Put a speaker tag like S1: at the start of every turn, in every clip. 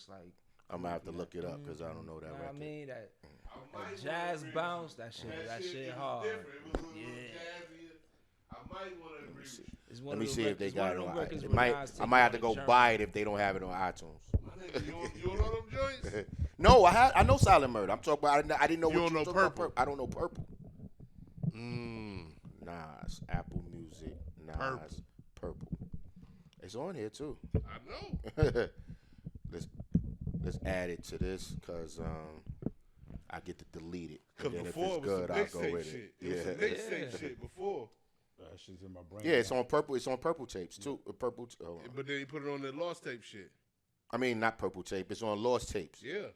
S1: just like.
S2: I'm gonna have to look it up because I don't know that record.
S1: I mean that jazz bounce, that shit hard.
S3: I might want to agree.
S2: Let me see if they got it on. I might have to go buy it if they don't have it on iTunes.
S3: You don't know them joints?
S2: No, I know Silent Murder. I'm talking about. I didn't know.
S3: You
S2: what
S3: don't know Purple?
S2: I don't know Purple. Nas, Apple Music, Nas, Purple. It's on here too.
S3: I know.
S2: Let's add it to this because I get to delete it.
S3: Because before
S2: if it's good, I'll go with
S3: shit.
S2: it.
S3: It was some mixtape shit before.
S4: That shit's in my brain.
S2: Yeah, it's on Purple. It's on Purple tapes too. Purple.
S3: But then he put it on the Lost Tape shit.
S2: I mean, not Purple tape. It's on Lost tapes.
S3: Yeah.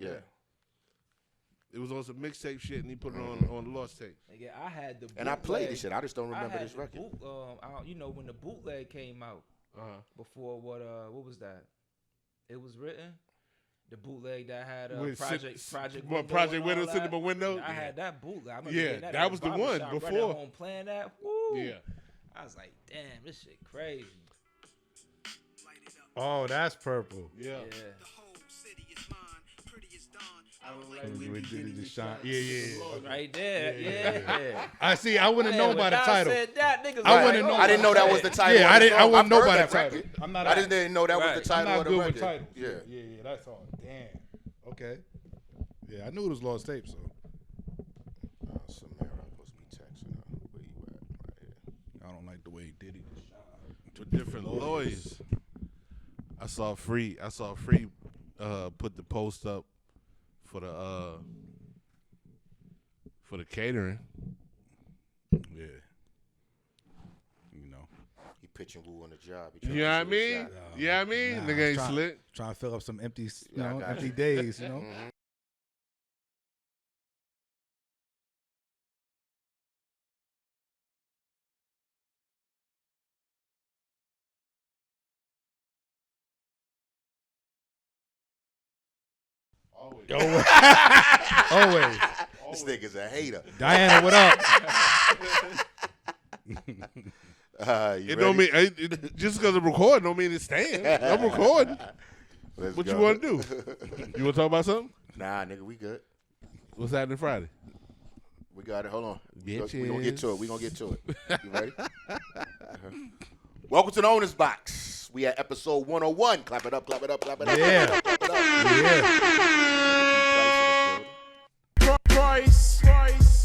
S3: It was on some mixtape shit, and he put it on the Lost tape.
S1: Yeah, I had the bootleg.
S2: And I played this shit. I just don't remember this record.
S1: When the bootleg came out before what was that? It was written. The bootleg that had
S3: Project Window Cinema Window.
S1: I had that bootleg.
S3: That was the one before.
S1: Right at home playing that. Woo.
S3: Yeah.
S1: I was like, damn, this shit crazy.
S4: Oh, that's Purple.
S3: Yeah.
S4: Yeah.
S1: Right there. Yeah.
S4: I see. I wouldn't know by the title.
S1: I
S4: wouldn't know.
S2: I didn't know that was the title.
S4: Yeah, I wouldn't know by the
S2: title.
S4: title.
S2: I just didn't know that was the title
S4: I'm
S2: of
S4: not
S2: the
S4: good
S2: record.
S4: with titles.
S2: Yeah.
S4: Yeah. That's all. Damn. Okay. Yeah, I knew it was Lost Tape. So.
S2: Samara, I'm supposed to be texting her. Where you at? Right here.
S4: I don't like the way he did it.
S3: To different lawyers. I saw Free put the post up for the catering.
S4: Yeah. You know.
S2: He pitching Woo on the job.
S3: You know what I mean? Yeah, I mean, nigga ain't slick.
S4: Trying to fill up some empty days, you know.
S2: Mm-hmm.
S4: Always.
S2: This nigga's a hater.
S4: Diana, what up?
S3: It don't mean just because I'm recording don't mean it's staying. I'm recording. What you want to do? You want to talk about something?
S2: Nah, nigga, we good.
S3: What's happening Friday?
S2: We got it. Hold on. We're
S3: Bitches.
S2: going to get to it. We're going to get to it. You ready? Welcome to Daownersbox. We at episode 101. Clap it up, clap it up, clap it up.
S4: Yeah.
S2: Clap it up.
S4: Yeah.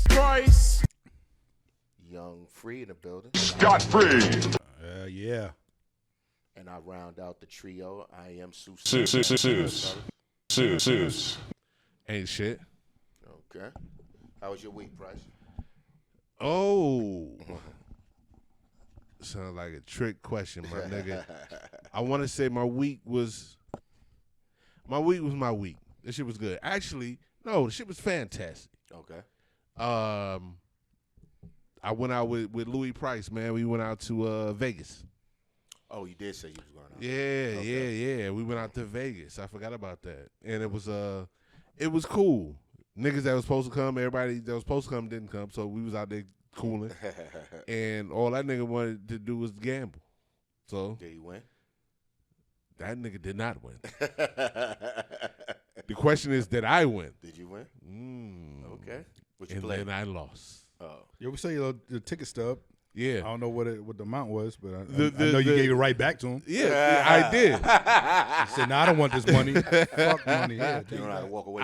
S3: Price.
S2: Young Free in the building.
S5: Scott Free.
S4: Yeah.
S2: And I round out the trio. I am Seuss.
S5: Seuss.
S3: Ain't shit.
S2: Okay. How was your week, Price?
S3: Oh. Sounds like a trick question, my nigga. I want to say my week was my week. This shit was good. Actually, no, the shit was fantastic.
S2: Okay.
S3: I went out with Louis Price, man. We went out to Vegas.
S2: Oh, you did say you was going out.
S3: Yeah. We went out to Vegas. I forgot about that. And it was cool. Niggas that was supposed to come, everybody that was supposed to come didn't come, so we was out there cooling. And all that nigga wanted to do was gamble. So
S2: did he win?
S3: That nigga did not win. The question is, did I win?
S2: Did you win? Okay. What you
S3: And
S2: played?
S3: then I lost.
S2: Oh.
S4: Yeah, we say the ticket stub.
S3: Yeah.
S4: I don't know what the amount was, but I know you gave it right back to him.
S3: Yeah, I did.
S4: He said, "No, I don't want this money. Fuck money." Yeah,
S2: You don't know how to walk away.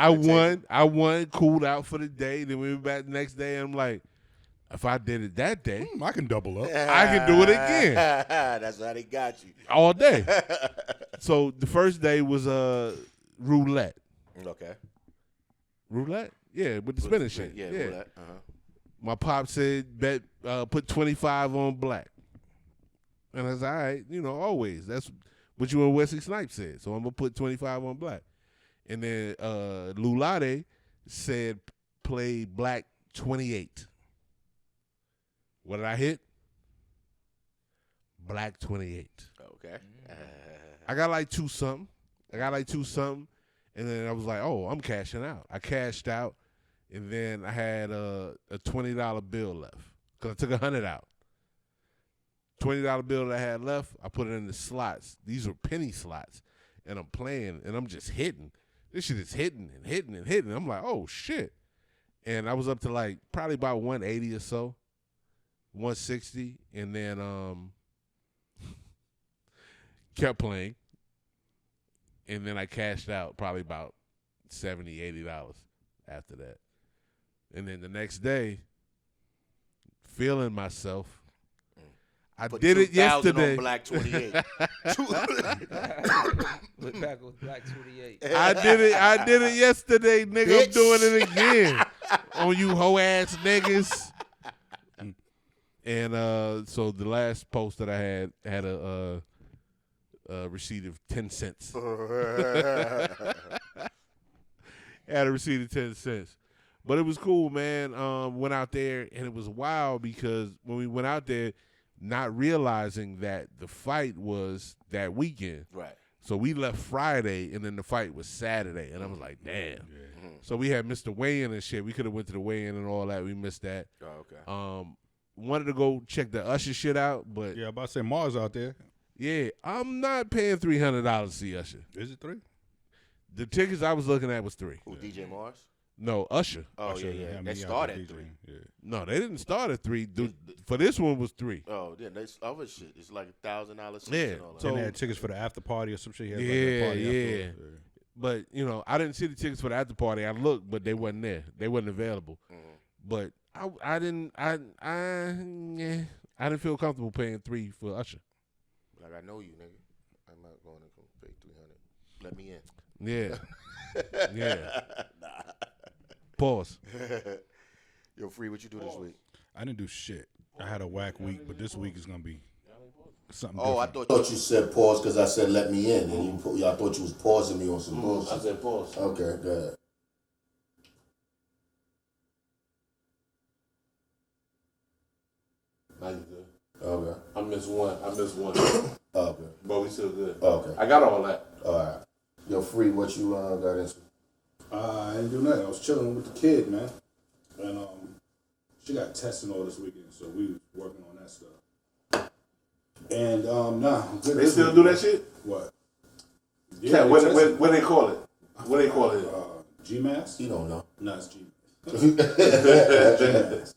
S3: I won, cooled out for the day. Then we went back the next day. And I'm like, if I did it that day,
S4: I can double up.
S3: I can do it again.
S2: That's how they got you.
S3: All day. So the first day was roulette.
S2: Okay.
S3: Roulette? Yeah, with the spinning shit.
S2: Yeah. Roulette. Uh-huh.
S3: My pop said, put 25 on black. And I was all right, always. That's what you and Wesley Snipes said. So I'm going to put 25 on black. And then Lulade said, play black 28. What did I hit? Black 28.
S2: Okay.
S3: I got like two something. And then I was like, oh, I'm cashing out. I cashed out. And then I had a $20 bill left because I took $100 out. $20 bill that I had left, I put it in the slots. These were penny slots. and I'm playing, and I'm just hitting. This shit is hitting and hitting and hitting. I'm like, oh, shit. And I was up to, like, probably about 180 or so, 160, and then kept playing. And then I cashed out probably about $70, $80 after that. And then the next day, feeling myself, I did it yesterday.
S2: On Black 28.
S1: Look back with Black 28.
S3: I did it yesterday, nigga.
S2: Bitch.
S3: I'm doing it again on you hoe ass niggas. And so the last post that I had a receipt of 10 cents. Had a receipt of 10 cents. But it was cool, man. Went out there, and it was wild because when we went out there, not realizing that the fight was that weekend.
S2: Right.
S3: So we left Friday, and then the fight was Saturday. And I was like, damn. So we had missed the weigh-in and shit. We could have went to the weigh-in and all that. We missed that.
S2: Oh, okay.
S3: Wanted to go check the Usher shit out, but
S4: Yeah, I'm about to say Mars out there.
S3: yeah, I'm not paying $300 to see Usher.
S4: Is it 3?
S3: The tickets I was looking at was $3.
S2: Who, DJ Mars?
S3: No, Usher.
S2: Oh,
S4: Usher,
S2: yeah.
S4: I
S2: They
S4: mean,
S2: start
S4: yeah,
S2: at
S4: DJ,
S2: 3.
S4: Yeah.
S3: No, they didn't start at 3. For this one was 3.
S2: Oh, yeah. That's other shit. It's like $1,000 seats
S3: Yeah,
S2: and all that.
S3: so-
S4: And they had tickets for the after party or some shit. He had like
S3: Yeah,
S4: a party
S3: yeah.
S4: afterwards.
S3: But, you know, I didn't see the tickets for the after party. I looked, but they wasn't there. They wasn't available. But I didn't feel comfortable paying $3 for Usher.
S2: Like, I know you, nigga. I'm not going to pay $300. Let me in.
S3: Yeah. Yeah. Pause.
S2: Yo, Free, what you do this week?
S4: I didn't do shit. I had a whack week, but this week is gonna be something
S2: Oh, I
S4: different.
S2: thought you said pause because I said let me in. And I thought you was pausing me on some bullshit.
S5: I said pause.
S2: Okay, good.
S5: Now you good.
S2: Okay.
S5: I missed one.
S2: Okay.
S5: But we still good.
S2: Okay.
S5: I got all that.
S2: All right. Yo, Free, what you got into?
S6: I didn't do nothing. I was chilling with the kid, man. And she got testing all this weekend, so we was working on that stuff. And I'm good.
S5: They
S6: this
S5: still
S6: weekend.
S5: do that shit?
S6: What?
S5: Yeah,
S6: they
S5: what
S6: tested.
S5: they call it? What they call it?
S6: GMAS?
S2: You don't know.
S6: No, it's GMAS. GMAS.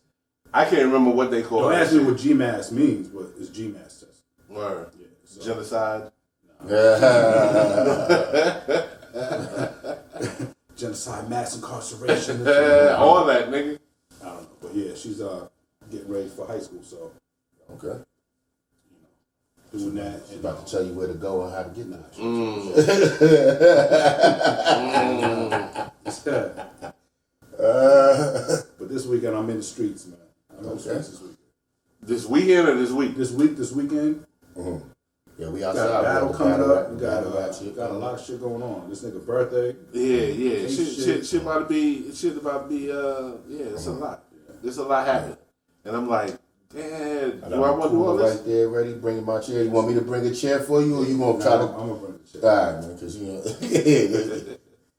S5: I can't remember what they call
S6: Don't
S5: it.
S6: ask me what GMAS means, but it's GMAS test.
S5: Word.
S6: Yeah, so,
S5: Genocide.
S6: genocide, mass incarceration.
S5: All that, nigga.
S6: I don't know, but yeah, she's getting ready for high school, so
S2: Okay.
S6: doing that.
S2: She's
S6: And
S2: about to tell you where to go and how to get there.
S6: but this weekend I'm in the streets, man. I'm in the streets this weekend.
S5: This weekend or this week?
S6: This weekend,
S2: Yeah, we
S6: got
S2: outside.
S6: a battle
S2: We got
S6: coming
S2: battle
S6: up.
S2: rap-
S6: We
S2: battle rap shit
S6: got a
S2: coming
S6: lot of shit going on. This nigga birthday.
S5: Yeah.
S6: Shit.
S5: Shit about to be. It's a lot. There's a lot happening, and I'm like, damn.
S2: I
S5: Do
S2: got
S5: I
S2: my
S5: want to do all
S2: cooler
S5: this?
S2: right there, ready, bringing my chair. You want me to bring a chair for you, or you gonna try
S6: I'm
S2: to?
S6: gonna bring the shit.
S2: All right, man, because you know,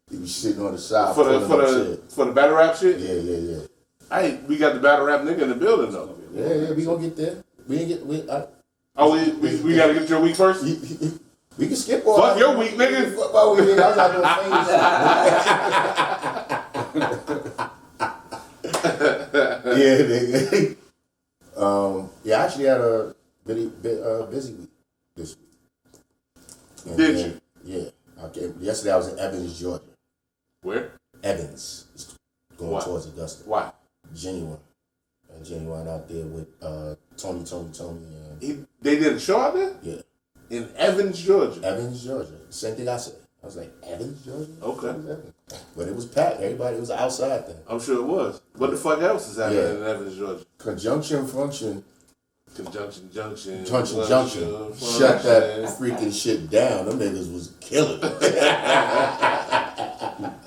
S2: you be sitting on the side
S5: For
S2: pulling up
S5: the battle rap shit.
S2: shit. Yeah.
S5: We got the battle rap nigga in the building though.
S2: Yeah, we gonna get there. We ain't get. We
S5: gotta get your week first.
S2: We can skip all.
S5: Fuck your week, nigga.
S2: Fuck my week, nigga. I'm not gonna say yeah, nigga. I actually had a busy week this week. And
S5: Did
S2: then, you? Yeah. Okay. Yesterday I was in Evans, Georgia.
S5: Where?
S2: Evans. It's going
S5: Why?
S2: towards Augusta.
S5: Why?
S2: Genuine. And Genuine out there with Tony. And,
S5: They did a show out there
S2: yeah.
S5: in Evans, Georgia.
S2: Evans, Georgia. Same thing I said. I was like, Evans, Georgia?
S5: Okay.
S2: What is Evans? But it was packed. Everybody, it was an outside thing.
S5: I'm sure it was. What the fuck else is happening
S2: Yeah.
S5: in Evans, Georgia?
S2: Conjunction function.
S5: Junction.
S2: Junction.
S5: function.
S2: Shut that freaking shit down. Them niggas was killing it.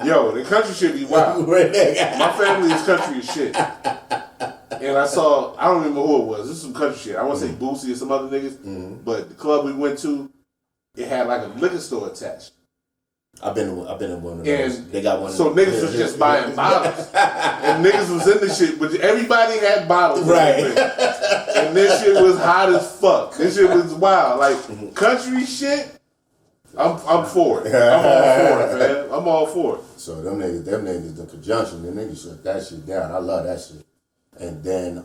S5: Yo, the country shit be wild. My family is country as shit. And I don't remember who it was. This is some country shit. I want to say Boosie or some other niggas. But the club we went to, it had like a liquor store attached.
S2: I've been in one of those.
S5: And
S2: They got one.
S5: so niggas was just buying bottles. And niggas was in the shit, but everybody had bottles.
S2: Right.
S5: And this shit was hot as fuck. This shit was wild. Like, country shit I'm for it. I'm all for it, man. I'm all for it.
S2: So them niggas, the conjunction, them niggas shut that shit down. I love that shit. And then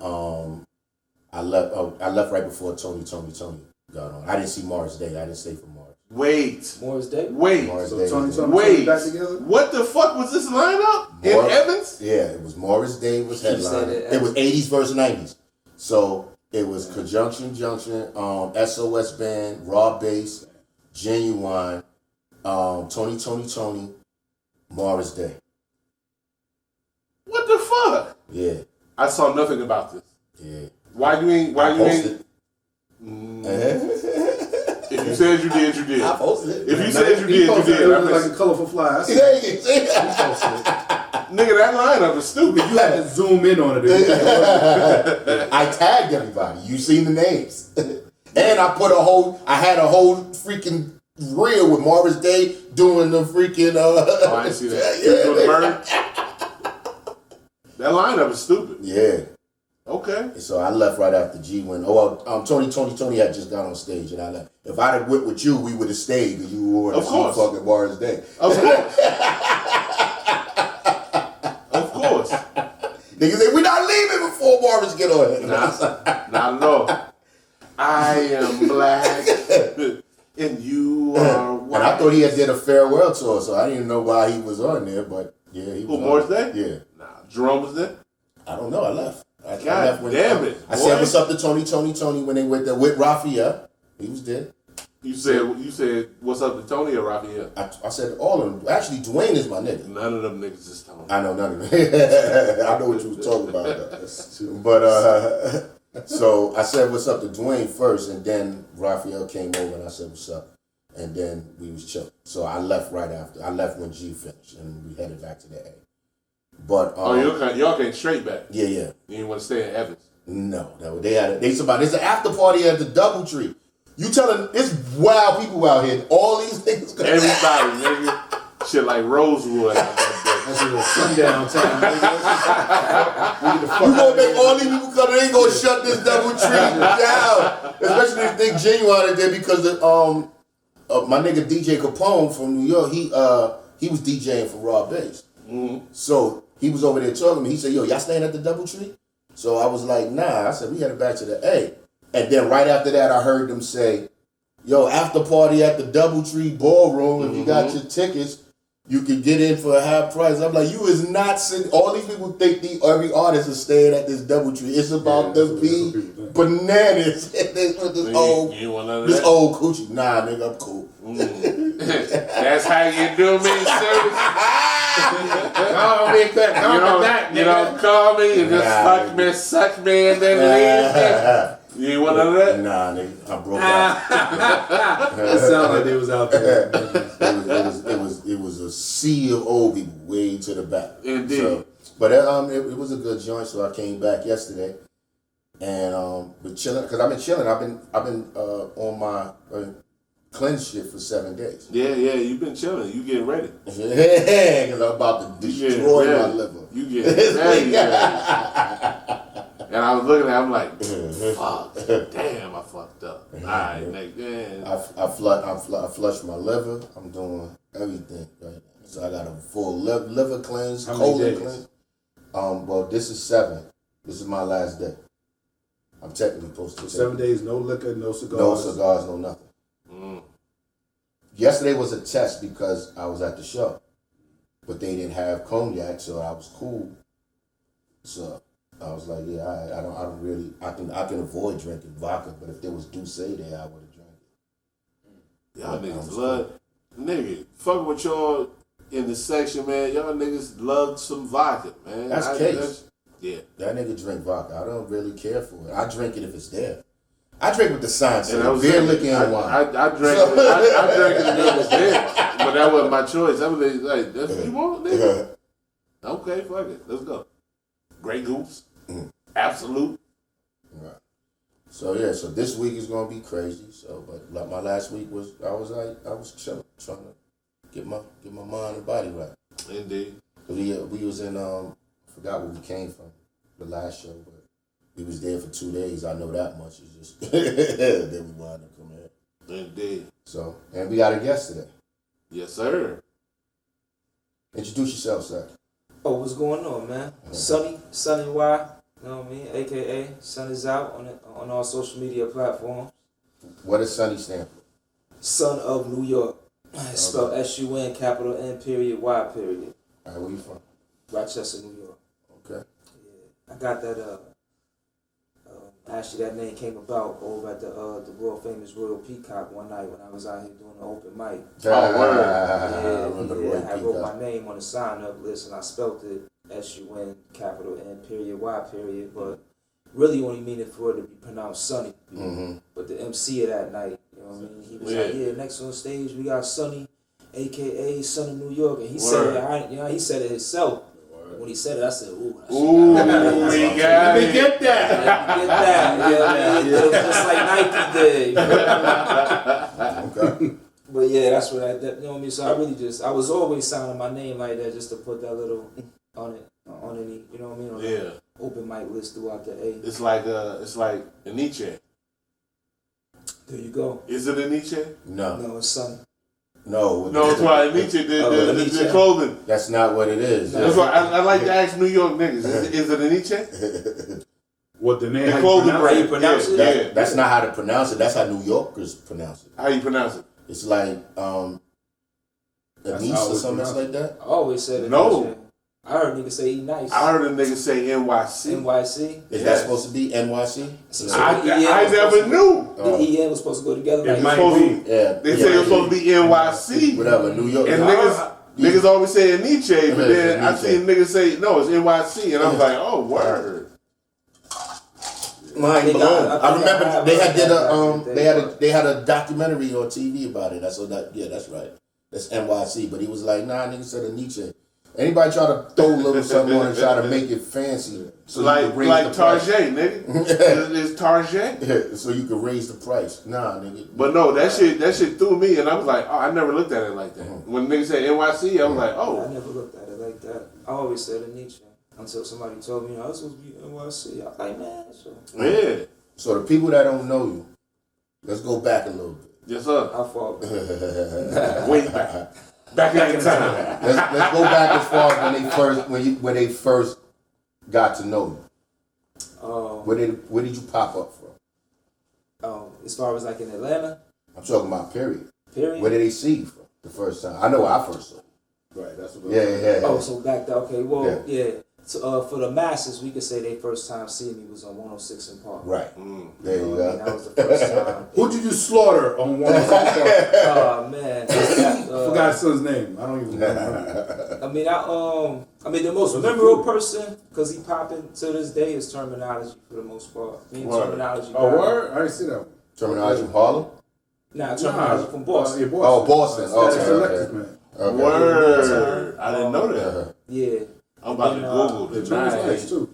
S2: I left right before Tony got on. I didn't see Morris Day. I didn't stay for Morris.
S5: Wait.
S1: Morris Day?
S5: Wait.
S2: Morris
S6: So
S2: Day
S6: Tony
S2: was there.
S5: Wait.
S6: back together?
S5: What the fuck was this lineup? In Evans?
S2: Yeah, it was Morris Day was
S1: saying
S2: headlining.
S1: it.
S2: It was 80s versus 90s. So it was Conjunction Junction, SOS Band, Raw Bass, Genuine, Tony, Morris Day.
S5: What the fuck?
S2: Yeah,
S5: I saw nothing about this.
S2: yeah.
S5: Why you ain't? Why
S2: I
S5: you ain't?
S2: posted.
S5: If you said you did, you did.
S2: I posted it.
S5: If you said you
S6: He
S5: did, you
S6: posted
S5: did.
S6: it
S5: I
S6: like
S5: missed
S6: a colorful fly. I see
S2: Yeah,
S6: it.
S2: you can see it.
S6: He posted it.
S5: Nigga, that lineup is stupid.
S6: You had to zoom in on it.
S2: I tagged everybody. You seen the names. And I had a whole freaking reel with Morris Day doing the freaking
S5: Oh, I didn't see that.
S2: Yeah.
S5: Doing the bird? That lineup is stupid.
S2: Yeah.
S5: Okay.
S2: So I left right after G went. Tony had just got on stage and I left. If I'd have went with you, we would have stayed because you were
S5: Of course.
S2: fucking Morris Day.
S5: Of course. Of course.
S2: Niggas say, we're not leaving before Morris get on here.
S5: Not at all. I am black and you are white.
S2: And I thought he had did a farewell tour, so I didn't know why he was on there, but yeah, he was on
S5: Morris
S2: there.
S5: Day?
S2: Yeah.
S5: Nah, Jerome was there?
S2: I don't know, I left. I
S5: God
S2: left when,
S5: damn it,
S2: I
S5: boy.
S2: said what's up to Tony when they went there with Raphael. He was there.
S5: You said what's up to Tony or Raphael?
S2: I said all of them. Actually, Dwayne is my nigga.
S5: None of them niggas is Tony.
S2: I know none of them. I know what you was talking about though. But so I said what's up to Dwayne first, and then Raphael came over and I said what's up, and then we was chilling. So I left right after. I left when G finished, and we headed back to the A. But
S5: y'all came straight back.
S2: Yeah.
S5: You didn't want to stay in Evans.
S2: No, there's an after party at the Doubletree. You telling it's wild people out here. All these niggas.
S5: Everybody, nigga. Shit like Rosewood out there.
S6: That's a sundown time.
S2: You gonna make all these people come? They ain't gonna shut this Doubletree down. Especially if they genuine there because my nigga DJ Capone from New York. He was DJing for Raw Bass.
S5: Mm-hmm.
S2: So he was over there talking to me. He said, "Yo, y'all staying at the Doubletree?" So I was like, "Nah." I said, "We headed back to the A." And then right after that, I heard them say, "Yo, after party at the Doubletree Ballroom. If you got your tickets, you can get in for a half price." I'm like, "You is not sitting." All these people think every artist is staying at this Doubletree. It's about to be bananas. This old coochie. Nah, nigga, I'm cool.
S5: That's how you do me, sir. You don't call me, you just fuck me, suck me, and then leave me. You ain't want none of that?
S2: Nah, nigga, I broke out.
S6: It sounded like they was out there.
S2: It was a sea of old people way to the back.
S5: Indeed.
S2: So, but it was a good joint. So I came back yesterday, and been chilling because I've been chilling. I've been on my cleanse shit for 7 days.
S5: Yeah, you've been chilling. You getting ready.
S2: Yeah, because I'm about to destroy my liver.
S5: You getting ready. And I was looking at it, I'm like, fuck, damn, I fucked up. All right, nigga.
S2: I flushed my liver. I'm doing everything right now. So I got a full liver cleanse, colon cleanse. Well, this is 7. This is my last day. I'm technically supposed to.
S6: 7 days, no liquor, no cigars.
S2: No cigars, no nothing. Yesterday was a test because I was at the show, but they didn't have cognac, so I was cool. So I was like, yeah, I don't really, I can avoid drinking vodka, but if there was Douce there, I would have drank it.
S5: Y'all niggas love, nigga, fuck with y'all in the section, man. Y'all niggas love some vodka, man.
S2: That's Case.
S5: Yeah.
S2: That nigga drink vodka. I don't really care for it. I drink it if it's there. I drink with the signs, beer, liquor, and wine.
S5: I drank it. I drank it if it was there, but that wasn't my choice. I was like, that's what you want, nigga? Okay, fuck it. Let's go. Grey Goose. Absolute.
S2: Right. So yeah, so this week is gonna be crazy. So, but like my last week was, I was chilling, trying to get my mind and body right.
S5: Indeed.
S2: We was in I forgot where we came from the last show, but we was there for 2 days. I know that much. It's just then we wound up coming here.
S5: Indeed.
S2: So, and we got a guest today.
S5: Yes, sir.
S2: Introduce yourself, sir.
S1: Oh, what's going on, man? SunNY, you know what I mean? AKA Sun is out on all social media platforms.
S2: What does SunNY stand for?
S1: Son of New York. It's spelled SUN, capital N, period, Y, period.
S2: All right, where you from?
S1: Rochester, New York.
S2: Okay.
S1: Yeah. I got that, actually that name came about over at the world famous Royal Peacock one night when I was out here doing an open mic. I wrote my name on the sign-up list and I spelled it SUN, capital N, period, Y, period, but really only meaning for it to be pronounced Sunny. But the MC of that night, you know what I mean? He was like, yeah, next on stage we got SunNY, AKA Son of New York, and he said it, he said it himself. When he said it, I said, ooh,
S5: we got it.
S6: Get that.
S1: Get that. It was just like Nike did.
S2: Okay.
S1: But yeah, that's what you know what I mean? So I was always signing my name like that just to put that little on it, on any, you know what I mean? On the open mic list throughout the A.
S5: It's like a Nietzsche.
S1: There you go.
S5: Is it a Nietzsche?
S1: No, it's Sunny.
S2: No,
S5: it's why Nietzsche the clothing.
S2: That's not what it is.
S5: That's why I like to ask New York niggas. Is it a Nietzsche?
S6: What the name?
S5: The clothing
S1: how you pronounce it?
S2: That's not how to pronounce it. That's how New Yorkers pronounce it.
S5: How you pronounce it?
S2: It's like Anise or something like that.
S1: I always said it.
S5: No.
S1: I heard niggas say he nice.
S5: I heard a nigga say NYC.
S1: NYC.
S2: Is that supposed to be NYC?
S5: I never knew.
S1: The EN was supposed to go together.
S6: It
S1: Like
S6: might be.
S2: Yeah.
S5: They say it was supposed to be NYC.
S2: Whatever, New York.
S5: And niggas always say Nietzsche, but then I seen niggas say, no, it's NYC. And I was like, oh, word.
S2: Mind blown. I remember they had a documentary on TV about it. That's right. That's NYC. But he was like, nah, nigga said a Nietzsche. Anybody try to throw a little something on and try to make it fancy, so
S5: like
S2: you can raise the price.
S5: Target, nigga. It's Target.
S2: Yeah, so you can raise the price. Nah, nigga.
S5: But no, that shit threw me, and I was like, oh, I never looked at it like that. When niggas said NYC, I was like, oh.
S1: I never looked at it like that. I always said a Nietzsche until somebody told me, I was supposed to be NYC. I was like, man, so.
S5: Yeah.
S2: So the people that don't know you, let's go back a little bit.
S5: Yes, sir.
S1: How far back?
S5: Way back. Back in time.
S2: Let's go back as far as when they first got to know you. Where did you pop up from?
S1: As far as like in Atlanta.
S2: I'm talking about period.
S1: Period.
S2: Where did they see you from the first time? I know where I first saw you.
S6: Right. That's what.
S2: Yeah.
S1: Oh, so back there. Okay. Well, yeah. So, for the masses, we could say they first time seeing me was on 106 in Park.
S2: Right. There you go.
S1: That was the first time.
S6: Who did you slaughter on 106 Park?
S1: Oh man.
S6: Forgot his son's name. I don't even know.
S1: I mean the most memorable person, because he popping to this day, is Terminology for the most part. Terminology.
S6: Oh, word? I didn't see that one.
S2: Terminology from Harlem?
S1: Nah, Terminology from Boston.
S2: Oh, Boston.
S6: Okay.
S5: Word. I didn't know that.
S1: Yeah.
S5: I'm about to Google the
S6: nice too.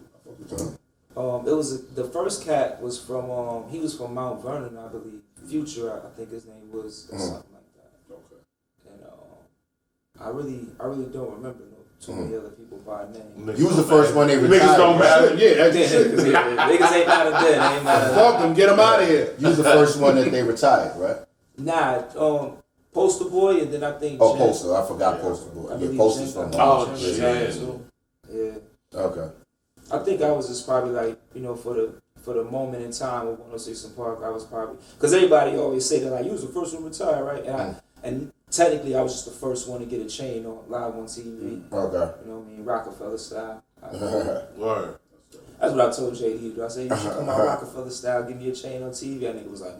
S1: It was the first cat was from he was from Mount Vernon, I believe. Future, I think his name was, or something like that.
S6: Okay.
S1: And I really don't remember too many other people by name.
S2: You was the first one they retired.
S5: Niggas don't matter.
S6: Yeah,
S1: Niggas ain't out of dead. They ain't out of
S6: fuck them, get them out of here.
S2: You was the first one that they retired, right?
S1: Nah, Poster Boy, and then I think
S2: Jen. Poster. I forgot Poster Boy.
S1: I
S2: Yeah, Poster's from
S5: Oh,
S1: yeah.
S2: Okay.
S1: I think I was just probably like, for the moment in time of 106 in Park, I was probably, because everybody always say that like, you was the first one to retire, right? And technically I was just the first one to get a chain on live on TV.
S2: Okay.
S1: You know what I mean? Rockefeller style.
S5: Word.
S1: That's what I told JD. I said, you should come out Rockefeller style, give me a chain on TV. That nigga was like,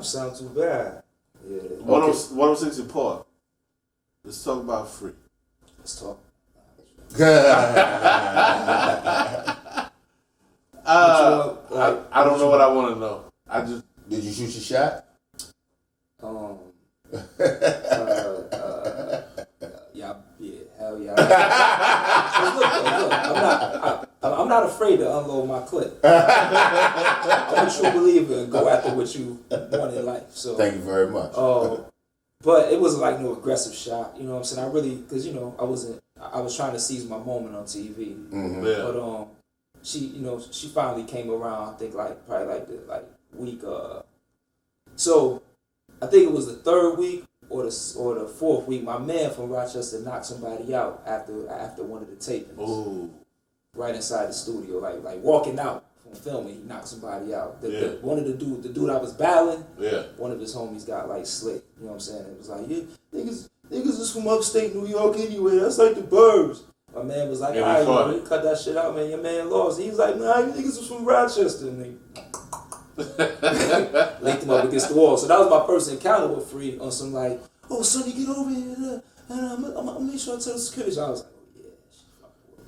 S1: sound too bad. Yeah.
S5: 106 in Park. Let's talk about free.
S1: Let's talk.
S5: I don't know what I want to know. I just
S2: did you shoot your shot?
S1: Hell yeah. Look, I'm not afraid to unload my clip. I'm a true believer and go after what you want in life. So
S2: thank you very much.
S1: But it wasn't like no aggressive shot. You know what I'm saying? I really, because I was trying to seize my moment on TV.
S2: Mm-hmm.
S5: Yeah.
S1: But she finally came around. I think probably week So I think it was the third week or the fourth week. My man from Rochester knocked somebody out after one of the tapings.
S5: Ooh.
S1: Right inside the studio, like walking out from filming, he knocked somebody out. One of the dude I was battling, one of his homies got like slick. You know what I'm saying? It was like, yeah, niggas is from upstate New York anyway. That's like the burbs. My man was like, all right, man, cut that shit out, man. Your man lost. He was like, nah, you niggas was from Rochester. And they linked him up against the wall. So that was my first encounter with Free on some like, oh, Sonny, get over here. And I'm gonna make sure I tell the security. So I was like,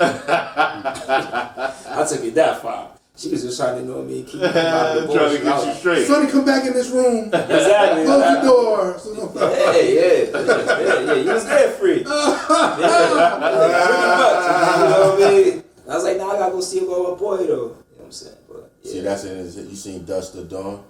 S1: I took it that far. She was just trying to know me and keep me out of the
S5: trying to get you straight.
S6: Sonny, come back in this room.
S1: Exactly.
S6: Close the door.
S1: Yeah. You was there, Free. Pretty much. You know what I mean? I was like, nah, I gotta go see about my boy though. You know what I'm saying? But yeah.
S2: See, that's in his. You seen Dust to Dawn?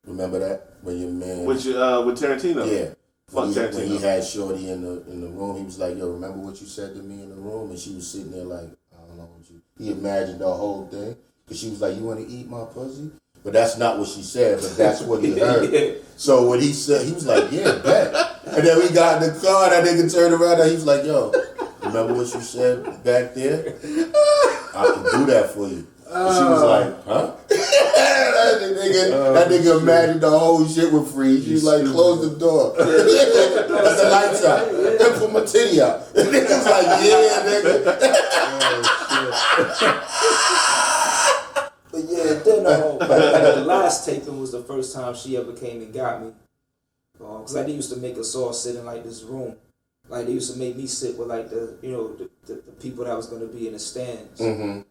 S2: Remember that when your man
S5: with Tarantino?
S2: Yeah.
S5: Fuck Tarantino.
S2: When he had Shorty in the room, he was like, "Yo, remember what you said to me in the room?" And she was sitting there like, "I don't know what you." He imagined the whole thing because she was like, "You want to eat my pussy?" But that's not what she said. But that's what he heard. So when he said, he was like, "Yeah, bet." And then we got in the car. That nigga turned around and he was like, "Yo, remember what you said back there? I can do that for you." And she was like, "Huh?" that nigga imagined the whole shit with Free. She was like, "Close the door." That's the lights out. And put my titty out. And nigga was like, "Yeah, nigga."
S1: But yeah, then the last taping was the first time she ever came and got me. Cause like they used to make us all sit in like this room. Like they used to make me sit with like the people that was gonna be in the stands.
S2: Mm-hmm.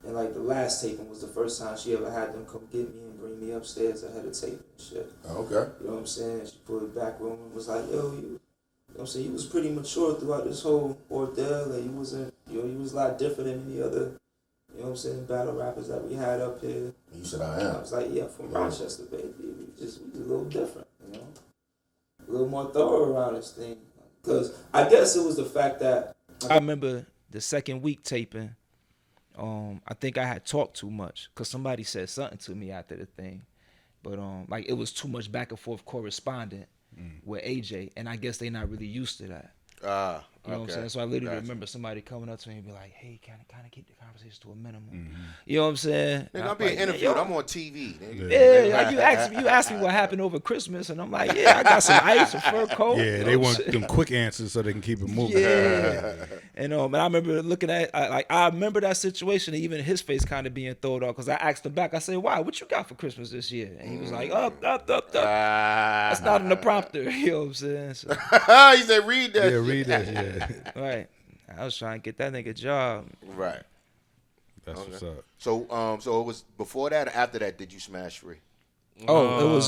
S1: And like the last taping was the first time she ever had them come get me and bring me upstairs ahead of taping and shit.
S2: Okay.
S1: You know what I'm saying? She put it back room and was like, yo, you know what I'm saying, you was pretty mature throughout this whole ordeal. Like you was a lot different than any other, you know what I'm saying, battle rappers that we had up here.
S2: You said I am.
S1: I was like, yeah, from Rochester, baby. We just a little different, you know? A little more thorough around this thing. Because I guess it was the fact that I remember the second week taping. I think I had talked too much because somebody said something to me after the thing, but like it was too much back and forth corresponding with AJ, and I guess they not really used to that. You know what I'm saying? So I literally remember somebody coming up to me and be like, "Hey, kind of keep the conversation to a minimum." Mm-hmm. You know what I'm saying?
S7: Nigga, I'm being interviewed. I'm on TV. Nigga.
S1: Yeah, like you asked me what happened over Christmas, and I'm like, yeah, I got some ice, a fur coat.
S4: Yeah, they want them quick answers so they can keep it moving.
S1: Yeah, and I remember looking at I remember that situation, and even his face kind of being thrown off because I asked him back. I said, "Why? What you got for Christmas this year?" And he was like, "Up." That's not in the prompter. You know what I'm saying? So,
S7: he said, "Read that."
S4: Yeah, read that. Yeah.
S1: Right. I was trying to get that nigga a job.
S7: Right.
S4: That's what's up.
S7: So it was before that or after that did you smash Free?
S1: Oh, it was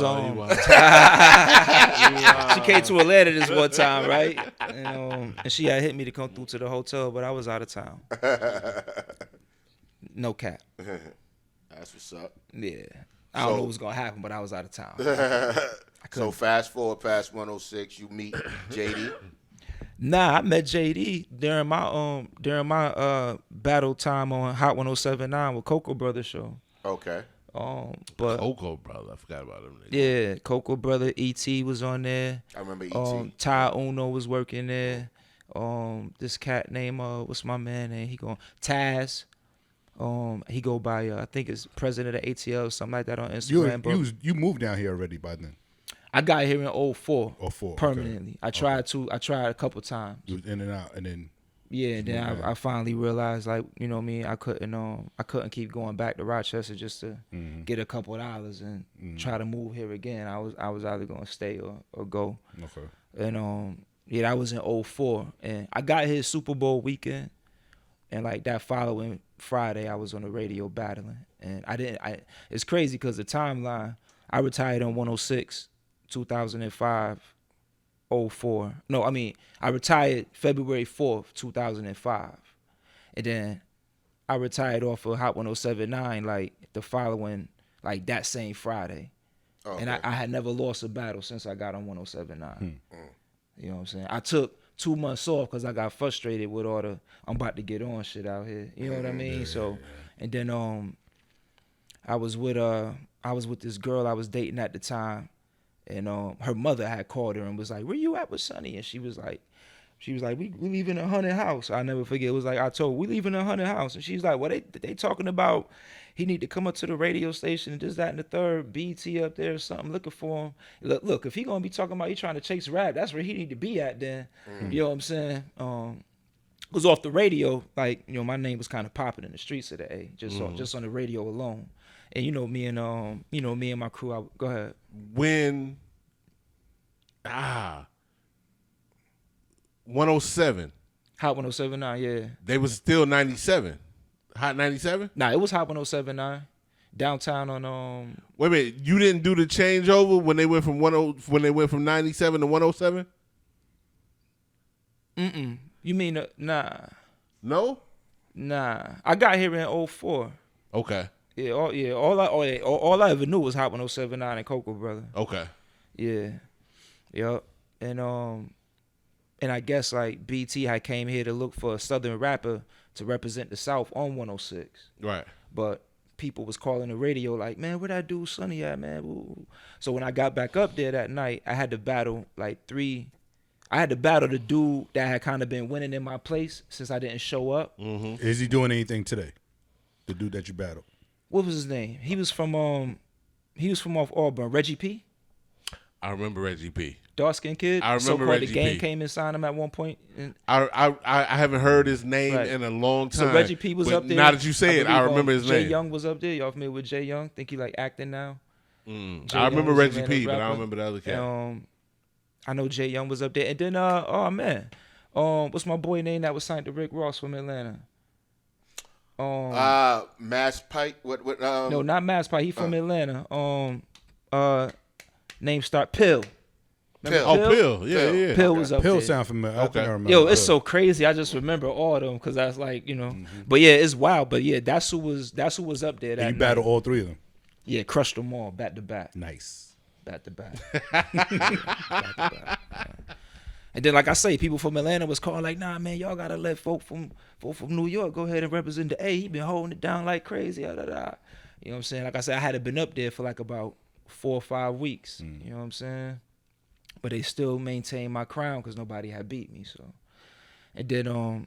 S1: she came to Atlanta this one time, right? And she had hit me to come through to the hotel, but I was out of town. No cap.
S7: That's what's up.
S1: Yeah. I don't know what was gonna happen, but I was out of town.
S7: So fast forward past 106, you meet JD.
S1: Nah, I met JD during my battle time on Hot 107.9 with Cocoa Brother show.
S7: Okay.
S3: But Cocoa Brother, I forgot about him.
S1: Yeah, Cocoa Brother, E.T. was on there.
S7: I remember E.T.
S1: Ty Uno was working there. This cat named what's my man name? He go Taz. He go by I think it's president of ATL or something like that on Instagram.
S4: You moved down here already by then.
S1: I got here in 04.
S4: 04
S1: permanently.
S4: Okay.
S1: I tried a couple times.
S4: You was in and out, and then
S1: I finally realized, like, you know what I mean, I couldn't keep going back to Rochester just to get a couple of dollars and try to move here again. I was either gonna stay or go.
S4: Okay. And
S1: that was in 04, and I got here Super Bowl weekend, and like that following Friday I was on the radio battling, and it's crazy because the timeline, I retired on 106. 2005, 04. No, I mean, I retired February 4th, 2005. And then I retired off of Hot 107.9 like the following, like that same Friday. Okay. And I had never lost a battle since I got on 107.9. You know what I'm saying? I took 2 months off because I got frustrated with all the I'm about to get on shit out here. You know what I mean? And then I was with I was with this girl I was dating at the time, and her mother had called her and was like, "Where you at with Sonny?" And she was like, we leaving a haunted house. I'll never forget. It was like I told her, we leaving a haunted house, and she's like, "Well, they talking about he need to come up to the radio station and this, that, and the third. BT up there or something looking for him. Look, if he gonna be talking about he trying to chase rap, that's where he need to be at then." You know what I'm saying? It was off the radio, like, you know, my name was kind of popping in the streets of the A, just on the radio alone. And you know me and my crew. Go ahead.
S3: When 107.
S1: Hot 107.9, yeah.
S3: They was still 97. Hot 97?
S1: Nah, it was Hot 107.9. Downtown on
S3: Wait a minute, you didn't do the changeover when they went from 97 to 107?
S1: You mean nah.
S3: No?
S1: Nah. I got here in 04.
S3: Okay.
S1: Yeah, all I ever knew was Hot 107.9 and Cocoa Brother.
S3: Okay.
S1: Yeah. Yup. And I guess like BT had came here to look for a Southern rapper to represent the South on 106.
S3: Right.
S1: But people was calling the radio like, "Man, where that dude SunNY at, man?" Ooh. So when I got back up there that night, I had to battle the dude that had kind of been winning in my place since I didn't show up.
S3: Mm-hmm.
S6: Is he doing anything today? The dude that you battled.
S1: What was his name? He was from off Auburn. Reggie P.
S3: I remember Reggie P.
S1: Dark skinned kid.
S3: I remember Reggie
S1: the game
S3: P.
S1: came and signed him at one point. And
S3: I haven't heard his name in a long time.
S1: So Reggie P was
S3: but
S1: up there.
S3: Now that you say it, I remember his
S1: Jay
S3: name.
S1: Young was up there. Y'all familiar with Jay Young? Think he like acting now?
S3: I remember Reggie P, but I don't remember the other cat.
S1: I know Jay Young was up there. And then what's my boy name that was signed to Rick Ross from Atlanta?
S7: Mass Pike. What?
S1: No, not Mass Pike. He from Atlanta. Name start Pill.
S7: Pill.
S3: Oh, Pill. Yeah.
S1: Pill was up
S6: Pill
S1: there.
S6: sound familiar. I think I remember.
S1: Yo, it's so crazy. I just remember all of them because that's like, you know. Mm-hmm. But yeah, it's wild. But yeah, that's who was up there. That
S6: you battled all three of them.
S1: Yeah, crushed them all back to back.
S6: Nice.
S1: Back to back. Back to back. Yeah. And then, like I say, people from Atlanta was calling like, "Nah, man, y'all gotta let folk from New York go ahead and represent the A. He been holding it down like crazy." You know what I'm saying? Like I said, I hadn't been up there for like about 4 or 5 weeks. You know what I'm saying? But they still maintained my crown because nobody had beat me. So, and then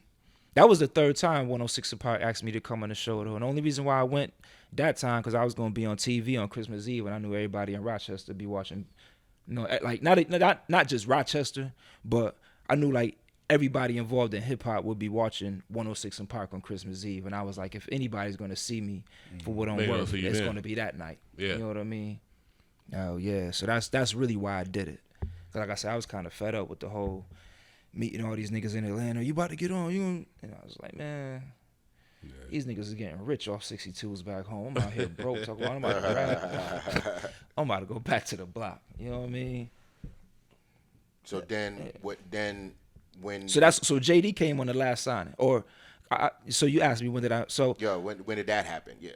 S1: that was the third time 106 Apart asked me to come on the show though. And the only reason why I went that time because I was gonna be on TV on Christmas Eve, and I knew everybody in Rochester be watching. You know, like not just Rochester, but I knew like everybody involved in hip hop would be watching 106 and Park on Christmas Eve, and I was like, if anybody's gonna see me for what I'm worth, it's gonna be that night. Yeah. You know what I mean? Oh yeah. So that's really why I did it. Like I said, I was kind of fed up with the whole meeting all these niggas in Atlanta. You about to get on? And I was like, man, these niggas is getting rich off 62s back home. I'm out here broke. Talking about I'm about to go back to the block. You know what I mean?
S7: So then, when?
S1: So JD came on the last signing, or so you asked me when did I? So
S7: yeah, when did that happen? Yeah.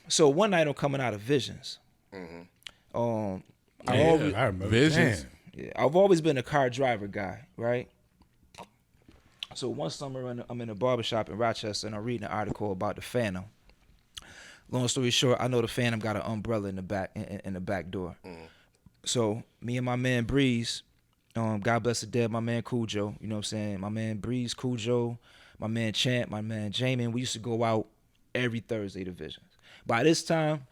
S1: So one night I'm coming out of Visions.
S6: I remember
S3: Visions.
S6: Damn.
S1: Yeah, I've always been a car driver guy, right? So one summer I'm in a barbershop in Rochester and I'm reading an article about the Phantom. Long story short, I know the Phantom got an umbrella in the back door. So me and my man Breeze, God bless the dead, my man Cujo, you know what I'm saying? My man Breeze, Cujo, my man Champ, my man Jermaine, we used to go out every Thursday to Visions. By this time,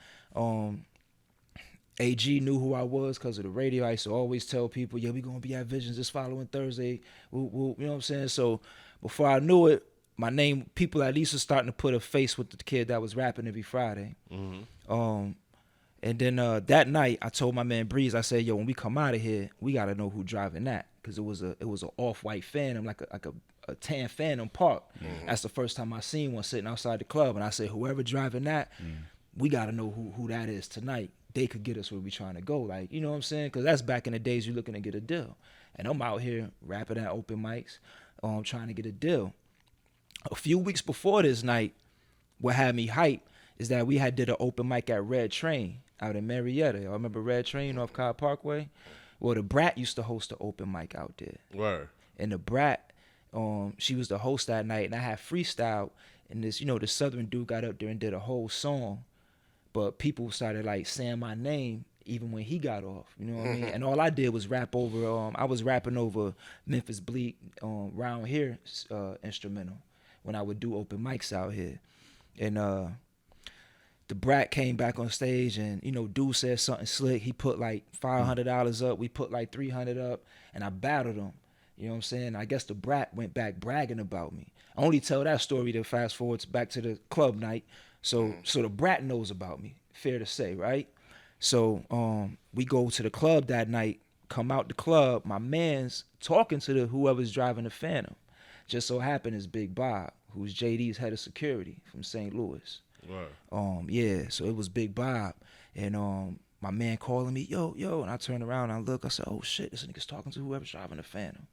S1: AG knew who I was because of the radio. I used to always tell people, "Yeah, we gonna be at Visions this following Thursday." You know what I'm saying? So before I knew it, my name, people at least was starting to put a face with the kid that was rapping every Friday. And then that night, I told my man Breeze, I said, "Yo, when we come out of here, we gotta know who driving that because it was an off-white Phantom, like a tan Phantom Park. That's the first time I seen one sitting outside the club, and I said, whoever driving that, we gotta know who that is tonight. They could get us where we trying to go, like, you know what I'm saying? Because that's back in the days you're looking to get a deal. And I'm out here rapping at open mics, trying to get a deal. A few weeks before this night, what had me hyped is that we had did an open mic at Red Train out in Marietta. Y'all remember Red Train off Cobb Parkway? Well, the Brat used to host an open mic out there.
S3: Word.
S1: And the Brat, she was the host that night, and I had freestyle, and this, the Southern dude got up there and did a whole song.
S8: but people started like saying my name even when he got off, you know what I mean? And all I did was rap over, I was rapping over Memphis Bleak, Round Here instrumental when I would do open mics out here. And the Brat came back on stage and, you know, dude said something slick. He put like $500 up. We put like 300 up and I battled him. You know what I'm saying? I guess the Brat went back bragging about me. I only tell that story to fast forward back to the club night. So the Brat knows about me, fair to say, right? So we go to the club that night, come out the club, my man's talking to whoever's driving the Phantom. Just so happened is Big Bob, who's JD's head of security from St. Louis.
S3: Right.
S8: Yeah, so it was Big Bob. And my man calling me, yo, and I turn around and I look, I said, oh shit, this nigga's talking to whoever's driving the Phantom.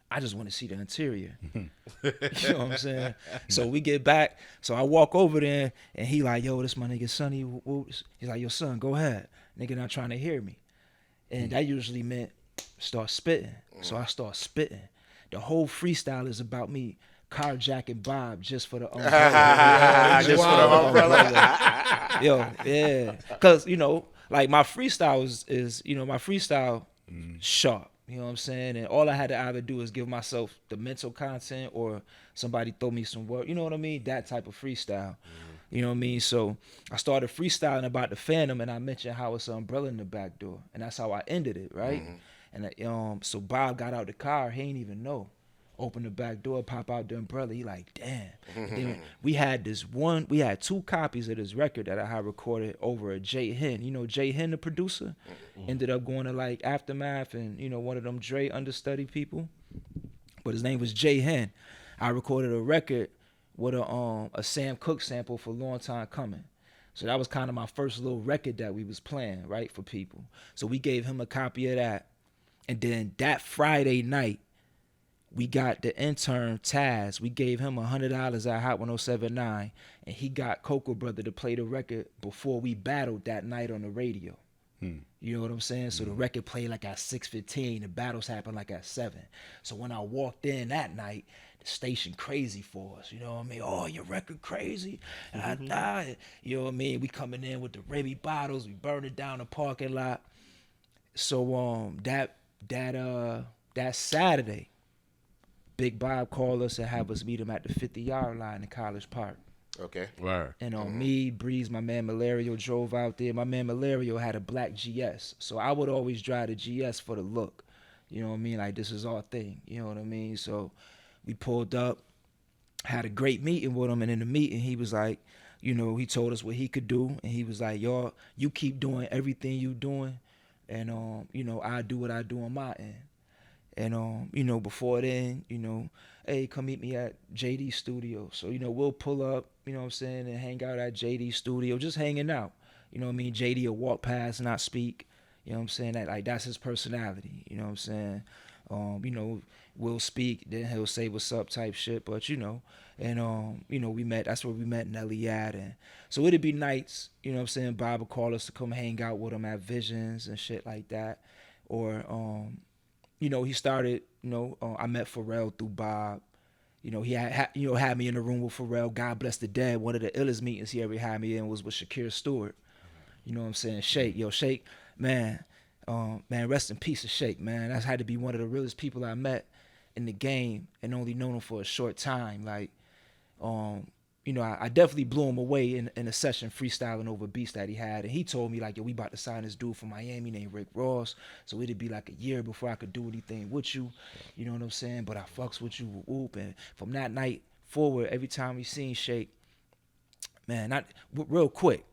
S8: I just want to see the interior. You know what I'm saying? So we get back. So I walk over there and he like, yo, this my nigga Sonny. He's like, yo, son, go ahead. Nigga not trying to hear me. And that usually meant start spitting. So I start spitting. The whole freestyle is about me carjacking Bob just for the umbrella.
S7: Just for the umbrella.
S8: Yo, yeah. Because, you know, like my freestyle is you know, my freestyle sharp. You know what I'm saying? And all I had to either do is give myself the mental content or somebody throw me some work. You know what I mean? That type of freestyle. You know what I mean? So I started freestyling about the Phantom and I mentioned how it's an umbrella in the back door. And that's how I ended it, right? And so Bob got out the car. He ain't even know. Open the back door, pop out the umbrella. He like, damn. Then we had two copies of this record that I had recorded over a Jay Hen. You know Jay Hen, the producer? Ended up going to like Aftermath and, you know, one of them Dre understudy people. But his name was Jay Hen. I recorded a record with a Sam Cooke sample for Long Time Coming. So that was kind of my first little record that we was playing, right, for people. So we gave him a copy of that. And then that Friday night, we got the intern Taz. We gave him $100 at Hot 1079, and he got Cocoa Brother to play the record before we battled that night on the radio. You know what I'm saying? So the record played like at 6:15. The battles happened like at 7. So when I walked in that night, the station crazy for us. You know what I mean? Oh, your record crazy? And I died. You know what I mean? We coming in with the Remy bottles. We burning down the parking lot. So that Saturday, Big Bob called us and have us meet him at the 50-yard line in College Park.
S7: Okay.
S3: Right.
S8: And me, Breeze, my man Malario drove out there. My man Malario had a black GS. So I would always drive the GS for the look. You know what I mean? Like, this is our thing. You know what I mean? So we pulled up, had a great meeting with him. And in the meeting, he was like, you know, he told us what he could do. And he was like, y'all, you keep doing everything you doing. And, you know, I do what I do on my end. And, you know, before then, you know, hey, come meet me at JD Studio. So, you know, we'll pull up, you know what I'm saying, and hang out at JD Studio, just hanging out. You know what I mean? JD will walk past, not speak. You know what I'm saying? That's his personality. You know what I'm saying? You know, we'll speak, then he'll say what's up type shit. But, you know, and, you know, that's where we met Nelly at. And so it'd be nights, you know what I'm saying, Bob would call us to come hang out with him at Visions and shit like that. Or, you know, he started, you know, I met Pharrell through Bob. You know, he had me in the room with Pharrell. God bless the dead. One of the illest meetings he ever had me in was with Shakir Stewart. You know what I'm saying? Shake, man, rest in peace of Shake, man. That's had to be one of the realest people I met in the game and only known him for a short time. Like, you know, I definitely blew him away in a session freestyling over beats that he had. And he told me, like, yo, we about to sign this dude from Miami named Rick Ross. So it'd be like a year before I could do anything with you. You know what I'm saying? But I fucks with you, whoop. And from that night forward, every time we seen Shake, man, real quick,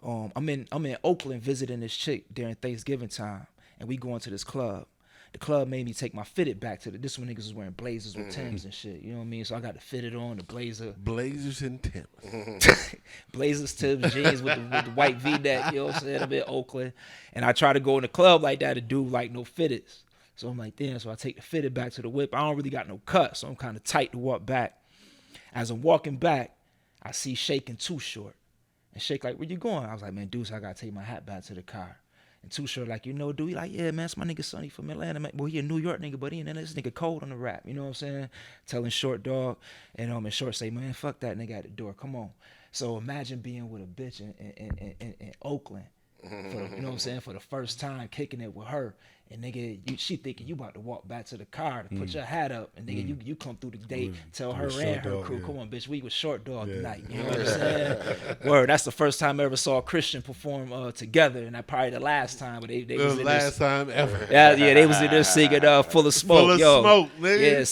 S8: I'm in Oakland visiting this chick during Thanksgiving time. And we going to this club. The club made me take my fitted back to this one. Niggas was wearing blazers with Timbs and shit. You know what I mean? So I got the fitted on, the blazer.
S3: Blazers and Timbs.
S8: Blazers, Timbs, jeans with the white V-neck. You know what I'm saying? I'm in Oakland. And I try to go in the club like that to do like no fitteds. So I'm like, damn. So I take the fitted back to the whip. I don't really got no cut. So I'm kind of tight to walk back. As I'm walking back, I see Shake and Too Short. And Shake like, where you going? I was like, man, Deuce, I got to take my hat back to the car. And Too Short like, you know, dude, he like, yeah, man, it's my nigga Sonny from Atlanta, man. Well, he a New York nigga, but he and then this nigga cold on the rap. You know what I'm saying? Telling Short dog. And Short say, man, fuck that nigga at the door. Come on. So imagine being with a bitch in Oakland, for the, you know what I'm saying, for the first time, kicking it with her, and nigga, she thinking you about to walk back to the car to put your hat up, and nigga, you come through the date, tell her and her crew, come on, bitch, we was short dog tonight. You know what I'm saying? Word. That's the first time I ever saw a Christian perform together, and that probably the last time. But they was
S3: the last time ever.
S8: Yeah, they was in there singing "Full of Smoke."
S3: Full of smoke, nigga.
S8: Yeah,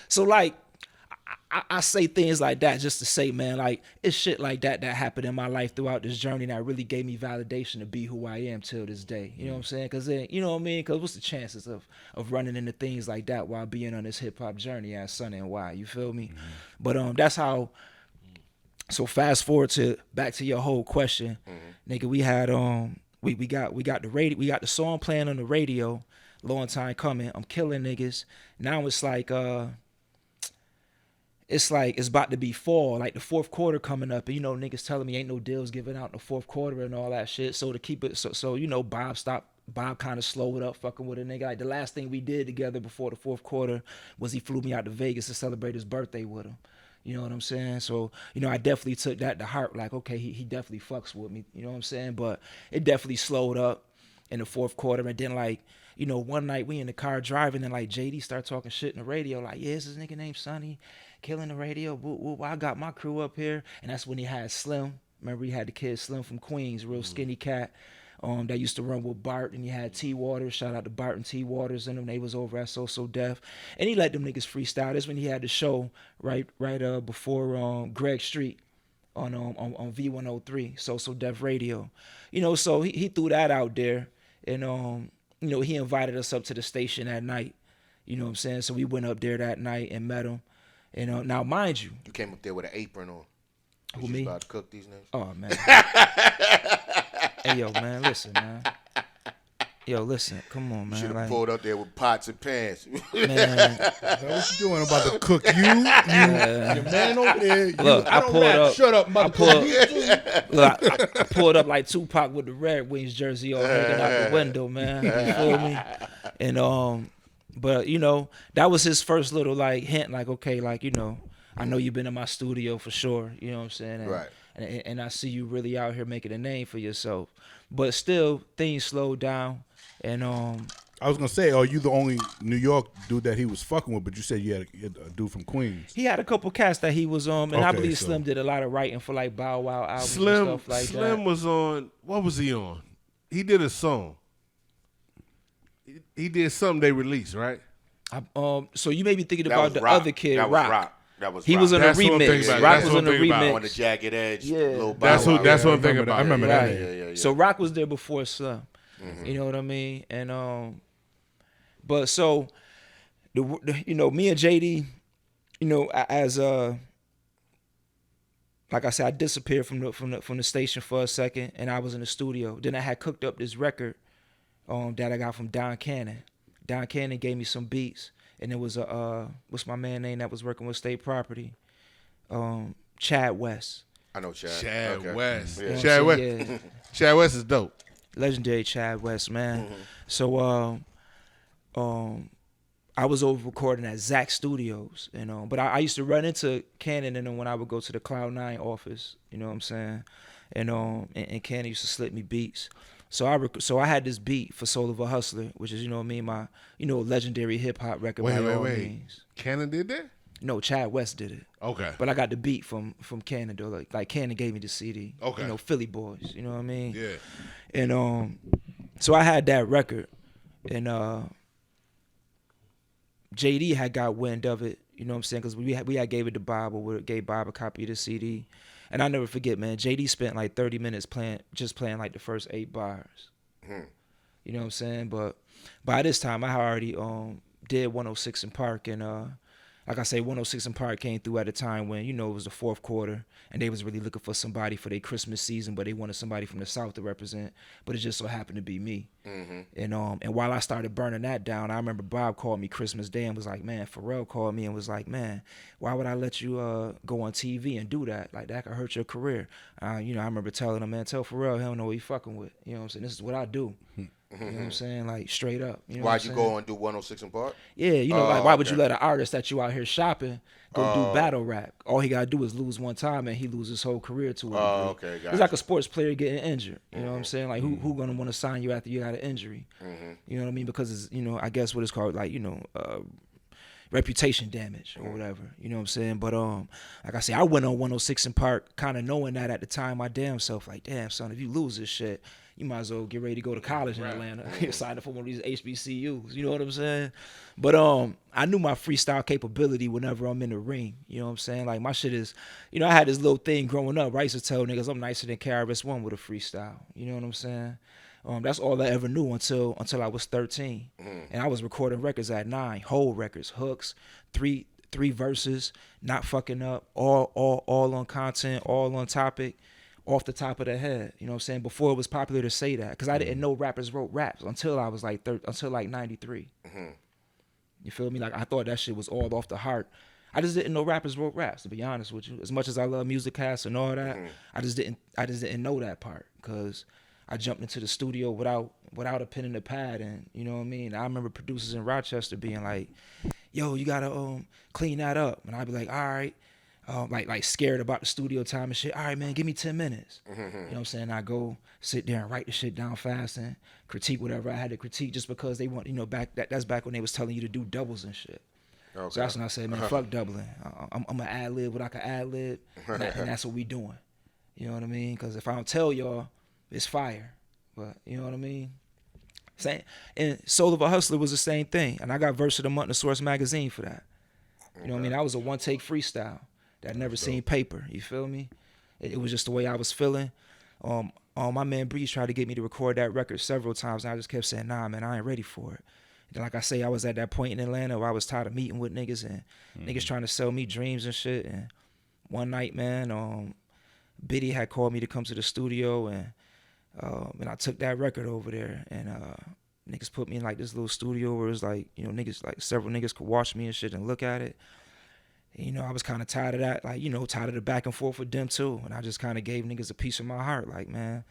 S8: so like. I say things like that just to say, man, like, it's shit like that happened in my life throughout this journey that really gave me validation to be who I am till this day. You know what I'm saying? Because, you know what I mean? Because what's the chances of running into things like that while being on this hip-hop journey as SunNY? You feel me? But that's how... So fast forward to back to your whole question, nigga. We had we got the radio, we got the song playing on the radio. Long time coming. I'm killing niggas. Now it's like it's about to be fall, like the fourth quarter coming up, and you know niggas telling me ain't no deals given out in the fourth quarter and all that shit. So to keep it, so you know Bob kind of slowed up fucking with a nigga. Like the last thing we did together before the fourth quarter was he flew me out to Vegas to celebrate his birthday with him. You know what I'm saying? So, you know, I definitely took that to heart. Like, okay, he definitely fucks with me. You know what I'm saying? But it definitely slowed up in the fourth quarter. And then, like, you know, one night we in the car driving and, like, JD started talking shit in the radio. Like, yeah, this nigga named Sonny, killing the radio. I got my crew up here. And that's when he had Slim. Remember, he had the kid Slim from Queens, real skinny cat. That used to run with Bart, and you had T Waters. Shout out to Bart and T Waters and them. They was over at So Def, and he let them niggas freestyle. That's when he had the show right before Greg Street on V103 So Def Radio. You know, so he threw that out there, and you know, he invited us up to the station that night. You know what I'm saying? So we went up there that night and met him. And now, mind you,
S7: You came up there with an apron on.
S8: Who,
S7: You
S8: me?
S7: about to cook these niggas?
S8: Oh man. Hey yo, man, listen, man. Yo, listen, come on, man.
S7: Should have
S8: Like,
S7: pulled up there with pots and pans.
S8: man,
S6: What you doing? I'm about to cook you, your man over there.
S8: Look, I
S6: don't
S8: pulled
S6: rap.
S8: up.
S6: Shut up,
S8: I pulled
S6: motherfucker.
S8: Look, I pulled up like Tupac with the Red Wings jersey on, hanging out the window, man. You feel me? And but you know, that was his first little like hint, like, okay, like, you know, I know you've been in my studio for sure. You know what I'm saying? And,
S7: Right.
S8: And I see you really out here making a name for yourself. But still, things slowed down. And
S6: I was gonna say, are you the only New York dude that he was fucking with? But you said you had a dude from Queens.
S8: he had a couple cats that he was and I
S6: Okay,
S8: believe
S6: so-
S8: Slim did a lot of writing for like Bow Wow albums
S3: Slim
S8: and stuff like
S3: Slim
S8: that.
S3: was on. What was he on? He did a song. He did something they released, right?
S8: So you may be thinking
S7: That
S8: about
S7: was
S8: the
S7: Rock.
S8: other kid,
S7: That was Rock. That was
S8: He
S7: Rock.
S8: was on a
S3: That's what I'm thinking
S8: remix.
S3: about.
S8: Rock
S3: That's
S8: was
S3: what
S8: on a
S3: I'm thinking about.
S7: on the
S8: remix.
S7: Jagged Edge.
S8: Yeah.
S7: Little
S3: That's
S7: Bow
S3: what
S7: Wow.
S3: that's what I'm
S6: I
S3: thinking
S6: remember
S3: about.
S6: that. I remember that.
S8: Right.
S7: Yeah.
S8: So Rock was there before Slim. You know what I mean? And but so the you know, me and JD, you know, as like I said, I disappeared from the station for a second, and I was in the studio. Then I had cooked up this record that I got from Don Cannon. Don Cannon gave me some beats, and it was what's my man name that was working with State Property? Chad West.
S7: I know Chad.
S3: Chad
S7: Okay.
S3: West.
S7: Yeah.
S3: Chad West.
S8: Yeah.
S3: Chad West is dope.
S8: Legendary Chad West, man. So I was over recording at Zach Studios, you know, but I used to run into Cannon and then when I would go to the Cloud9 office, you know what I'm saying? And Cannon used to slip me beats. So I had this beat for Soul of a Hustler, which is, you know what I mean, my, you know, legendary hip hop record by all means.
S3: Cannon did that?
S8: No, Chad West did it.
S3: Okay.
S8: But I got the beat from Cannon though. Like Cannon gave me the CD.
S3: Okay.
S8: You know, Philly Boys, you know what I mean?
S3: Yeah.
S8: And so I had that record, and JD had got wind of it, you know what I'm saying? Because we had gave it to Bob, or we gave Bob a copy of the CD, and I never forget, man. JD spent like 30 minutes playing like the first 8 bars. You know what I'm saying? But by this time, I had already did 106 in Park, and like I say, 106 in Park came through at a time when, you know, it was the fourth quarter and they was really looking for somebody for their Christmas season, but they wanted somebody from the South to represent. But it just so happened to be me. And while I started burning that down, I remember Bob called me Christmas Day and was like, man, Pharrell called me and was like, man, why would I let you go on TV and do that? Like, that could hurt your career. You know, I remember telling him, man, tell Pharrell he don't know what he fucking with. You know what I'm saying? This is what I do. You know what I'm saying? Like straight up. You know
S7: Why'd you go and do 106 in Park?
S8: Yeah, you know, like why would
S7: okay.
S8: you let an artist that you out here shopping go do battle rap? All he gotta do is lose one time and he loses his whole career to a degree.
S7: Okay, gotcha.
S8: It's like a sports player getting injured. You know what I'm saying? Like who gonna want to sign you after you got an injury? You know what I mean? Because it's, you know, I guess what it's called, like, you know, reputation damage or whatever. You know what I'm saying? But like I say, I went on 106 in Park kind of knowing that at the time my damn self, like, damn son, if you lose this shit, you might as well get ready to go to college in Atlanta. Sign up for one of these HBCUs. You know what I'm saying? But I knew my freestyle capability whenever I'm in the ring. You know what I'm saying? Like my shit is, you know, I had this little thing growing up. I used to tell niggas I'm nicer than KRS-One with a freestyle. You know what I'm saying? That's all I ever knew until I was 13, and I was recording records at 9, whole records, hooks, three verses, not fucking up, all on content, all on topic, off the top of the head. You know what I'm saying? Before it was popular to say that, because I didn't know rappers wrote raps until I was like until like 93. You feel me? Like I thought that shit was all off the heart. I just didn't know rappers wrote raps, to be honest with you. As much as I love music casts and all that, I just didn't know that part, because I jumped into the studio without a pen and a pad, and you know what I mean. I remember producers in Rochester being like, "Yo, you gotta clean that up," and I'd be like, "All right," like scared about the studio time and shit. "All right, man, give me 10 minutes." You know what I'm saying? I go sit there and write the shit down fast and critique whatever I had to critique, just because they want, you know, that's back when they was telling you to do doubles and shit. Okay. So that's when I said, man, fuck doubling. I'm gonna ad lib what I can ad lib, and that's what we doing. You know what I mean? Because if I don't tell y'all, it's fire. But you know what I mean? Same. And Soul of a Hustler was the same thing. And I got Verse of the Month in Source magazine for that. You know what I mean? That was a one take freestyle that never seen paper. You feel me? It was just the way I was feeling. My man Breeze tried to get me to record that record several times, and I just kept saying, nah, man, I ain't ready for it. And like I say, I was at that point in Atlanta where I was tired of meeting with niggas and niggas trying to sell me dreams and shit. And one night, man, Biddy had called me to come to the studio, and I took that record over there, and niggas put me in like this little studio where it was like, you know, niggas, like several niggas could watch me and shit and look at it. And, you know, I was kind of tired of that, like, you know, tired of the back and forth with them too. And I just kind of gave niggas a piece of my heart, like, man,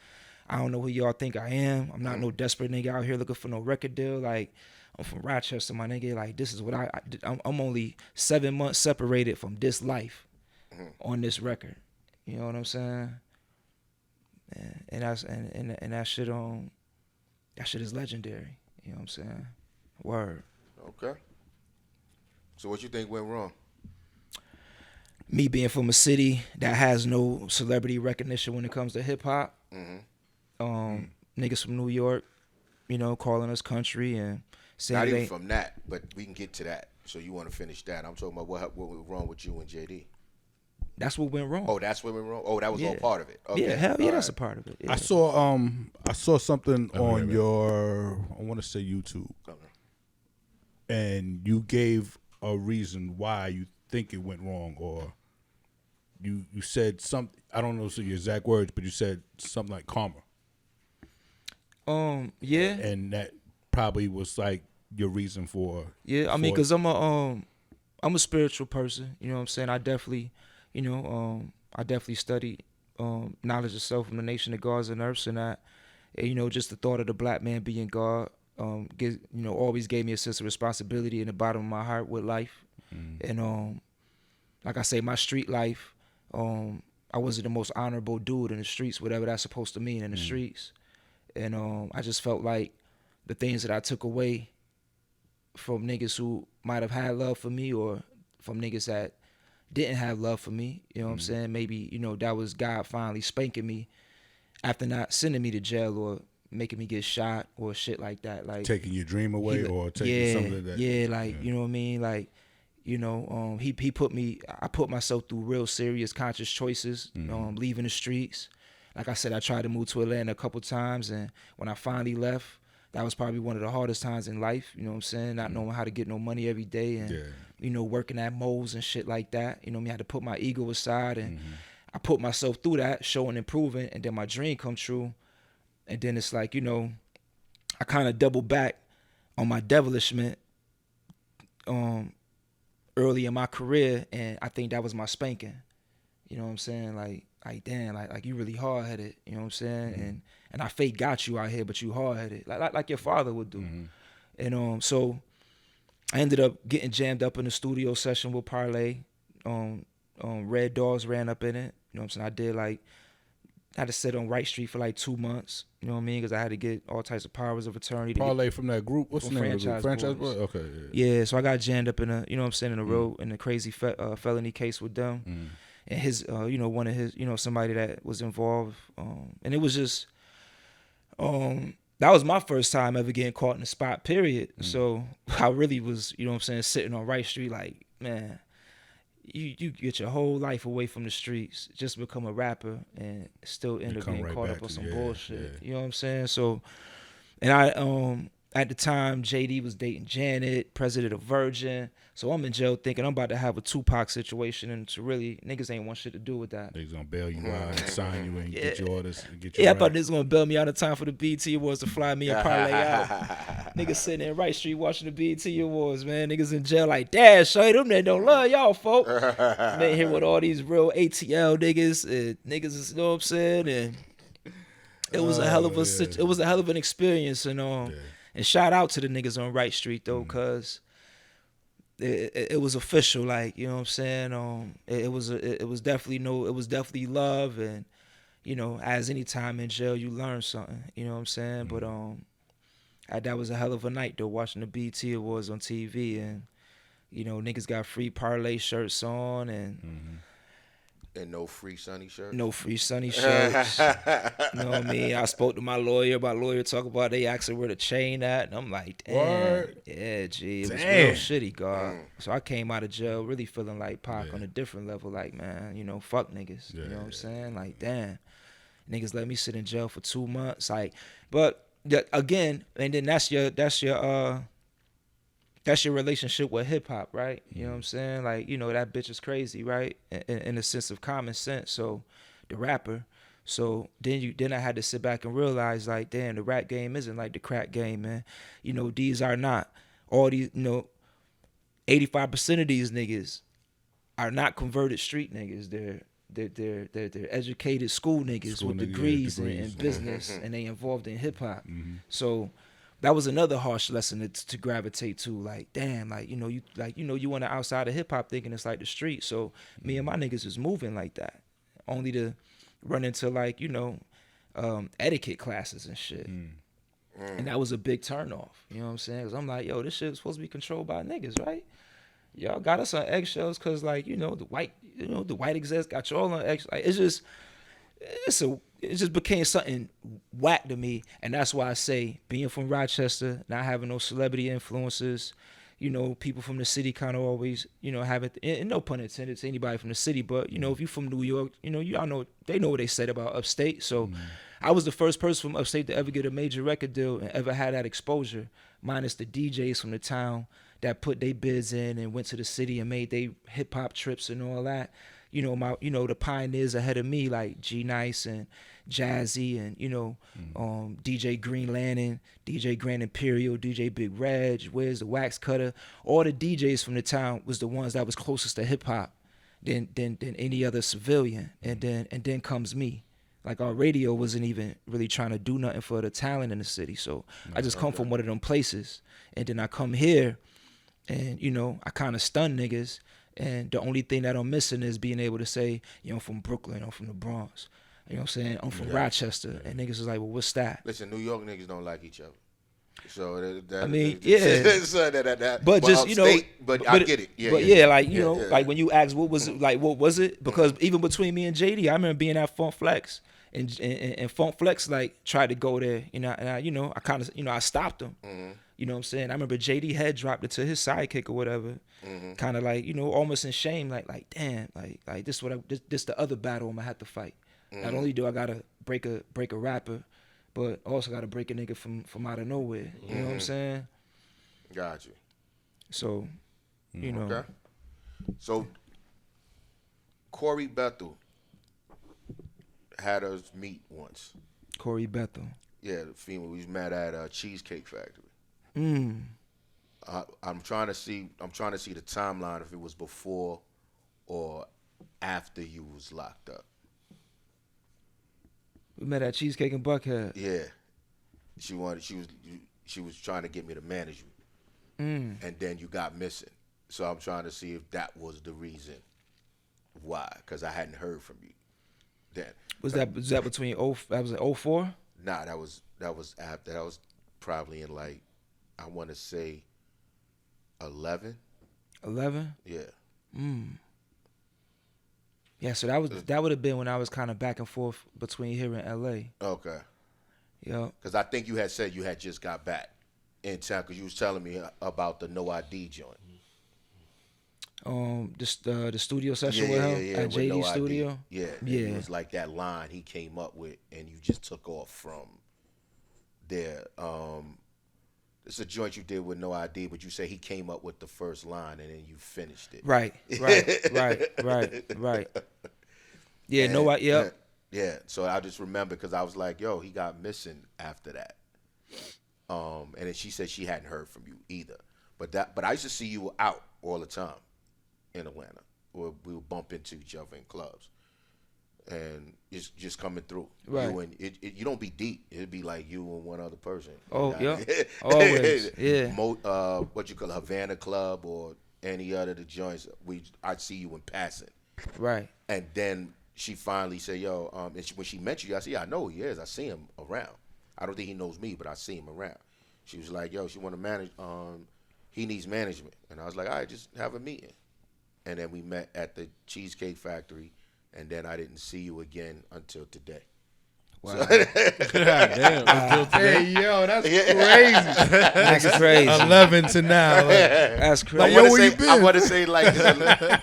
S8: I don't know who y'all think I am. I'm not no desperate nigga out here looking for no record deal. Like, I'm from Rochester, my nigga. Like, this is what I'm only 7 months separated from this life on this record. You know what I'm saying? And that's and that shit that shit is legendary. You know what I'm saying? Word.
S7: Okay. So what you think went wrong?
S8: Me being from a city that has no celebrity recognition when it comes to hip hop. Niggas from New York, you know, calling us country and saying
S7: not even from that, but we can get to that. So you want to finish that? I'm talking about what went wrong with you and JD.
S8: That's what went wrong.
S7: Oh, that's what went wrong. Oh, that was all part of it. Okay.
S8: Yeah, hell yeah, that's a part of it. Yeah.
S6: I saw something on your, I want to say YouTube, and you gave a reason why you think it went wrong, or you said something. I don't know your exact words, but you said something like karma.
S8: Yeah.
S6: And that probably was like your reason for.
S8: Yeah, I mean, cause I'm a spiritual person. You know what I'm saying? I definitely, you know, I definitely studied knowledge of self from the nation of gods and earths, and that, and, you know, just the thought of the black man being God, always gave me a sense of responsibility in the bottom of my heart with life. And like I say, my street life, I wasn't the most honorable dude in the streets, whatever that's supposed to mean in the streets. And I just felt like the things that I took away from niggas who might have had love for me, or from niggas that didn't have love for me, you know what I'm saying? Maybe, you know, that was God finally spanking me after not sending me to jail or making me get shot or shit like that. Like
S6: taking your dream away, or taking something that.
S8: Yeah, like, you know what I mean? Like, you know, I put myself through real serious conscious choices, leaving the streets. Like I said, I tried to move to Atlanta a couple times, and when I finally left, that was probably one of the hardest times in life, you know what I'm saying? Not knowing how to get no money every day, and, you know, working at Moe's and shit like that. You know what I mean? I had to put my ego aside, and I put myself through that, showing improving, and then my dream come true. And then it's like, you know, I kind of double back on my devilishment early in my career, and I think that was my spanking. You know what I'm saying? Like, like damn, like you really hard headed, you know what I'm saying? And I fake got you out here, but you hard headed, like your father would do. And so I ended up getting jammed up in the studio session with Parlay. Red Dogs ran up in it. You know what I'm saying? I did I had to sit on Wright Street for like 2 months. You know what I mean? Because I had to get all types of powers of attorney.
S4: Parlay from that group. What's the name of the group? Franchise Boys. Okay.
S8: Yeah. So I got jammed up in a, you know what I'm saying, in a road in a crazy felony case with them. And his, one of his, somebody that was involved. And it was just, that was my first time ever getting caught in the spot, period. So I really was, you know what I'm saying, sitting on Wright Street like, man, you get your whole life away from the streets, just become a rapper and still end up getting caught up on some bullshit. You know what I'm saying? So, and I, at the time, JD was dating Janet, president of Virgin. So I'm in jail thinking I'm about to have a Tupac situation, and to really, niggas ain't want shit to do with that.
S4: They's gonna bail you out and sign you and get your orders. And get
S8: I thought they was gonna bail me out in time for the BET Awards to fly me and Parlay out. Niggas sitting in Wright Street watching the BET Awards, man. Niggas in jail like, damn, show them that don't love y'all, folk. Man, here with all these real ATL niggas, and niggas, you know what I'm saying? And it was a hell of it was a hell of an experience, and and shout out to the niggas on Wright Street though, cause it was official, like, you know what I'm saying? It was definitely love, and as any time in jail you learn something, you know what I'm saying? But that was a hell of a night though, watching the BET Awards on TV, and niggas got free Parlay shirts on, and
S7: no free Sunny shirts.
S8: No free Sunny shirts. You know what I mean? I spoke to my lawyer. My lawyer talk about they asking where the chain at, and I'm like, damn, yeah, G, it was real shitty, God. So I came out of jail really feeling like Pac on a different level, like, man, fuck niggas. You know what I'm saying? Like, damn, niggas let me sit in jail for 2 months, like, but again, and then that's your relationship with hip hop, right? You know what I'm saying? Like, that bitch is crazy, right? In a sense of common sense. So the rapper. So then I had to sit back and realize, like, damn, the rap game isn't like the crack game, man. These are not all these, 85% of these niggas are not converted street niggas. They're educated school niggas with degrees in business, and they involved in hip hop. So that was another harsh lesson to gravitate to. Like, damn, you on the outside of hip hop thinking it's like the street. So me and my niggas is moving like that, only to run into etiquette classes and shit. And that was a big turnoff. You know what I'm saying? Cause I'm like, yo, this shit is supposed to be controlled by niggas, right? Y'all got us on eggshells, cause the white execs got y'all on eggshells. Like, it just became something whack to me, and that's why I say, being from Rochester, not having no celebrity influences, people from the city kind of always, have it, and no pun intended to anybody from the city, but if you from New York, y'all know, they know what they said about upstate. So I was the first person from upstate to ever get a major record deal and ever had that exposure, minus the DJs from the town that put their bids in and went to the city and made their hip hop trips and all that. The pioneers ahead of me, like G Nice and Jazzy and DJ Green Lantern, DJ Grand Imperial, DJ Big Reg, Wiz the Wax Cutter. All the DJs from the town was the ones that was closest to hip hop than any other civilian. And then comes me. Like, our radio wasn't even really trying to do nothing for the talent in the city. So I just come from one of them places, and then I come here, and I kind of stun niggas. And the only thing that I'm missing is being able to say, I'm from Brooklyn, I'm from the Bronx. You know what I'm saying? I'm from Rochester. And niggas is like, well, what's that?
S7: Listen, New York niggas don't like each other. So
S8: but just,
S7: but I get it.
S8: Like when you ask what was it? Because even between me and JD, I remember being at Funk Flex, and Funk Flex like tried to go there, and I kind of, I stopped him. You know what I'm saying? I remember JD had dropped it to his sidekick or whatever, kind of like, almost in shame, like damn, like this the other battle I'm gonna have to fight. Not only do I gotta break a rapper, but also gotta break a nigga from out of nowhere. You know what I'm saying?
S7: Got you.
S8: So,
S7: Okay. So, Corey Bethel had us meet once.
S8: Corey Bethel.
S7: Yeah, the female. We was mad at Cheesecake Factory. I'm trying to see the timeline if it was before or after you was locked up.
S8: We met at Cheesecake and Buckhead.
S7: Yeah, she was trying to get me to manage you, and then you got missing. So I'm trying to see if that was the reason why, because I hadn't heard from you then.
S8: Was that between that was in 04?
S7: Nah, that was after. That was probably in like, I want to say 11.
S8: 11?
S7: Yeah.
S8: Yeah, so that would have been when I was kind of back and forth between here and LA.
S7: Okay.
S8: Yeah.
S7: Because I think you had said you had just got back in town, because you was telling me about the No ID joint.
S8: The studio session with him at
S7: with
S8: JD
S7: No
S8: Studio.
S7: ID. Yeah.
S8: Yeah.
S7: It was like that line he came up with, and you just took off from there. It's a joint you did with No ID, but you say he came up with the first line, and then you finished it.
S8: Right. Yeah,
S7: And,
S8: no, yep.
S7: Yeah, so I just remember, because I was like, yo, he got missing after that. And then she said she hadn't heard from you either. But I used to see you out all the time in Atlanta, or we would bump into each other in clubs, and it's just coming through.
S8: Right.
S7: You and you don't be deep. It'd be like you and one other person.
S8: Oh, yeah. Always. Yeah.
S7: What you call Havana Club or any other of the joints, I'd see you in passing.
S8: Right.
S7: And then she finally said, yo, when she mentioned you, I said, yeah, I know who he is. I see him around. I don't think he knows me, but I see him around. She was like, yo, she want to manage, he needs management. And I was like, all right, just have a meeting. And then we met at the Cheesecake Factory, and then I didn't see you again until today.
S8: Wow.
S3: Damn.
S4: Hey, yo, that's crazy.
S8: That's crazy.
S4: 11 to now. Like,
S8: That's crazy.
S4: yo, where you been?
S7: I want to say like,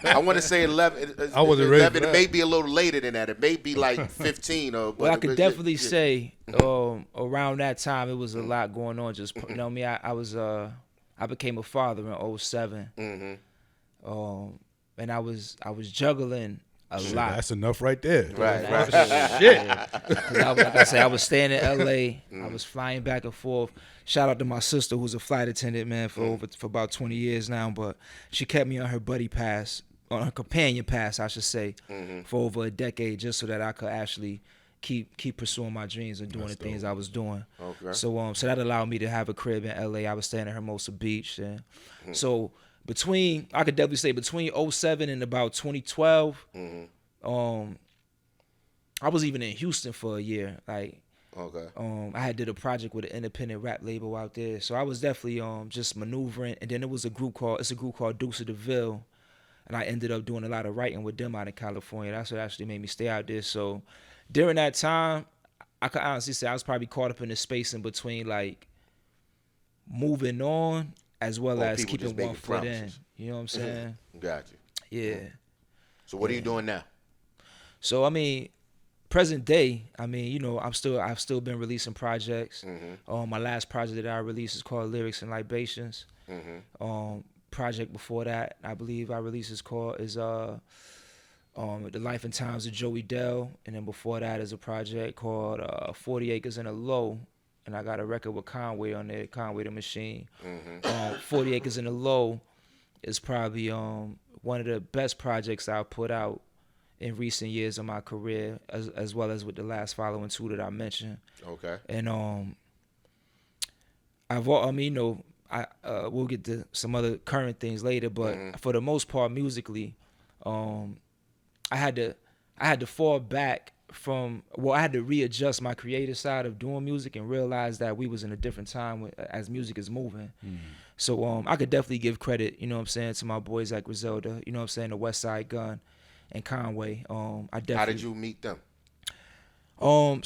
S7: I want to say 11.
S4: I wasn't ready
S7: 11.
S4: for
S7: It
S4: that.
S7: may be a little later than that. It may be like 15.
S8: Well, I could definitely say around that time it was a lot going on. Just you know me, I became a father in 07. And I was juggling a lot.
S4: That's enough right there.
S7: Right.
S4: Shit.
S8: Like I said, I was staying in LA. I was flying back and forth. Shout out to my sister, who's a flight attendant, man, for about 20 years now. But she kept me on her buddy pass, on her companion pass, I should say, for over a decade, just so that I could actually keep pursuing my dreams and doing the things I was doing.
S7: Okay.
S8: So that allowed me to have a crib in LA. I was staying at Hermosa Beach, and so. I could definitely say between 07 and about 2012, I was even in Houston for a year. Like, I had did a project with an independent rap label out there, so I was definitely just maneuvering. And then it's a group called Deuce of DeVille, and I ended up doing a lot of writing with them out in California. That's what actually made me stay out there. So during that time, I could honestly say I was probably caught up in the space in between, like, moving on as well as keeping one foot in. You know what I'm saying?
S7: Got you.
S8: Yeah.
S7: So what are you doing now?
S8: So I mean, present day, I mean, you know, I've still been releasing projects. My last project that I released is called Lyrics and Libations. Project before that, I believe I released is The Life and Times of Joey Dell, and then before that is a project called 40 Acres and a Low. And I got a record with Conway on there, Conway the Machine. 40 Acres in the Low is probably one of the best projects I've put out in recent years of my career, as well as with the last following two that I mentioned. Okay. And we'll get to some other current things later, but for the most part, musically, I had to fall back I had to readjust my creative side of doing music and realize that we was in a different time as music is moving. So I could definitely give credit, you know what I'm saying, to my boys like Griselda, you know what I'm saying, the West Side Gun and Conway. How
S7: did you meet them?
S8: Y'all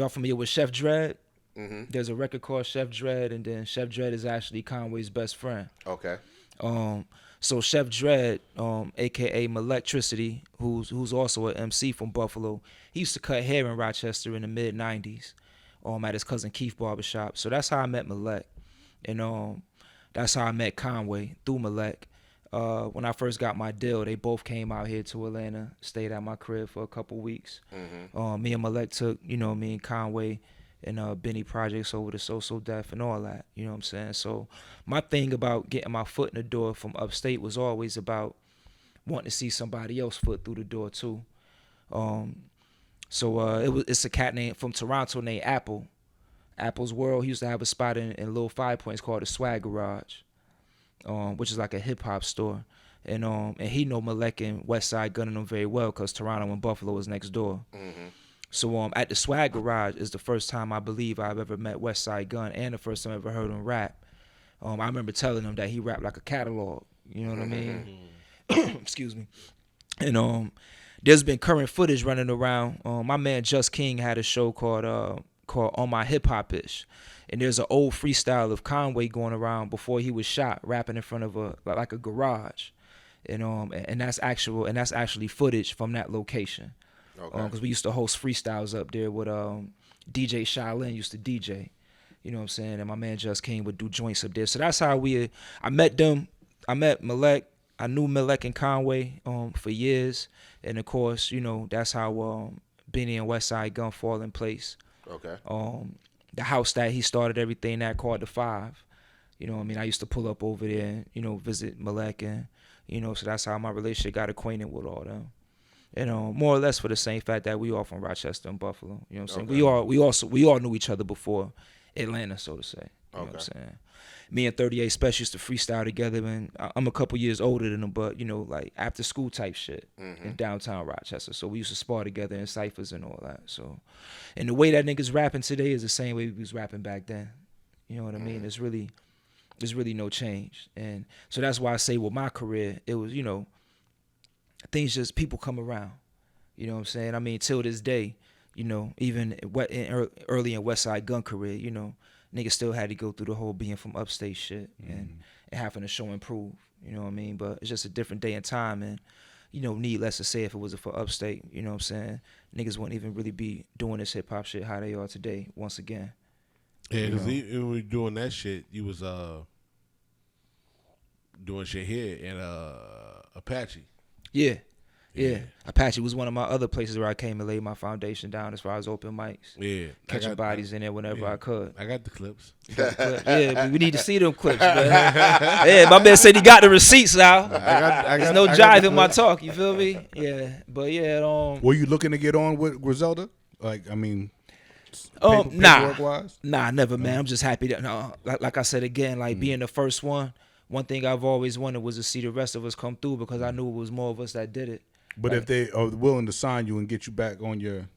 S8: familiar with Chef Dread? There's a record called Chef Dread, and then Chef Dread is actually Conway's best friend.
S7: Okay.
S8: So Chef Dread, aka Electricity, who's also an MC from Buffalo, he used to cut hair in Rochester in the mid '90s, at his cousin Keith barbershop. So that's how I met Malek, and that's how I met Conway through Malek. When I first got my deal, they both came out here to Atlanta, stayed at my crib for a couple weeks. Me and Malek took, me and Conway and Benny projects over to So Def and all that, you know what I'm saying? So my thing about getting my foot in the door from upstate was always about wanting to see somebody else foot through the door too. So it's a cat named from Toronto named Apple's World. He used to have a spot in Little 5 Points called the Swag Garage, which is like a hip hop store. And he know Malek and Westside Gun and them very well because Toronto and Buffalo was next door.
S7: Mm-hmm.
S8: So at the Swag Garage is the first time I believe I've ever met Westside Gun and the first time I ever heard him rap. I remember telling him that he rapped like a catalog. You know what I mean? Excuse me. And there's been current footage running around. My man Just King had a show called On My Hip Hop Ish. And there's an old freestyle of Conway going around before he was shot, rapping in front of a garage. And that's actually footage from that location.
S7: Okay.
S8: Because we used to host freestyles up there with DJ Shaolin used to DJ. You know what I'm saying? And my man Just King would do joints up there. So that's how I met them. I met Malek. I knew Malek and Conway for years. And of course, you know, that's how Benny and Westside Gun fall in place.
S7: Okay.
S8: The house that he started everything at called the 5. You know what I mean? I used to pull up over there and, you know, visit Malek and, you know, so that's how my relationship got acquainted with all them. You know, more or less for the same fact that we all from Rochester and Buffalo. You know what I'm saying?
S7: Okay.
S8: We all knew each other before Atlanta, so to say. You know what I'm
S7: Okay.
S8: saying? Me and 38 Special used to freestyle together, and I'm a couple years older than him, but, you know, like after school type shit in downtown Rochester. So we used to spar together in ciphers and all that. So, and the way that niggas rapping today is the same way we was rapping back then. You know what I mean? There's really no change. And so that's why I say with my career, it was, you know, things just, people come around. You know what I'm saying? I mean, till this day, you know, even early in Westside Gun career, you know, niggas still had to go through the whole being from upstate shit and having to show and prove. You know what I mean? But it's just a different day and time. And, you know, needless to say, if it wasn't for upstate, you know what I'm saying, niggas wouldn't even really be doing this hip hop shit how they are today once again.
S3: Yeah, because when we were doing that shit, you was doing shit here in Apache.
S8: Yeah. Apache was one of my other places where I came and laid my foundation down as far as open mics.
S3: Yeah.
S8: Catching bodies in there whenever I could.
S3: I got the clips.
S8: Yeah, we need to see them clips, man. Yeah, my man said he got the receipts out. There's no jive in my talk, you feel me? Yeah, but yeah.
S6: Were you looking to get on with Griselda? Like, I mean,
S8: paperwork-wise? Nah, never, man. I'm just happy that, like I said again, like being the first one thing I've always wanted was to see the rest of us come through because I knew it was more of us that did it.
S6: But like, if they are willing to sign you and get you back on your...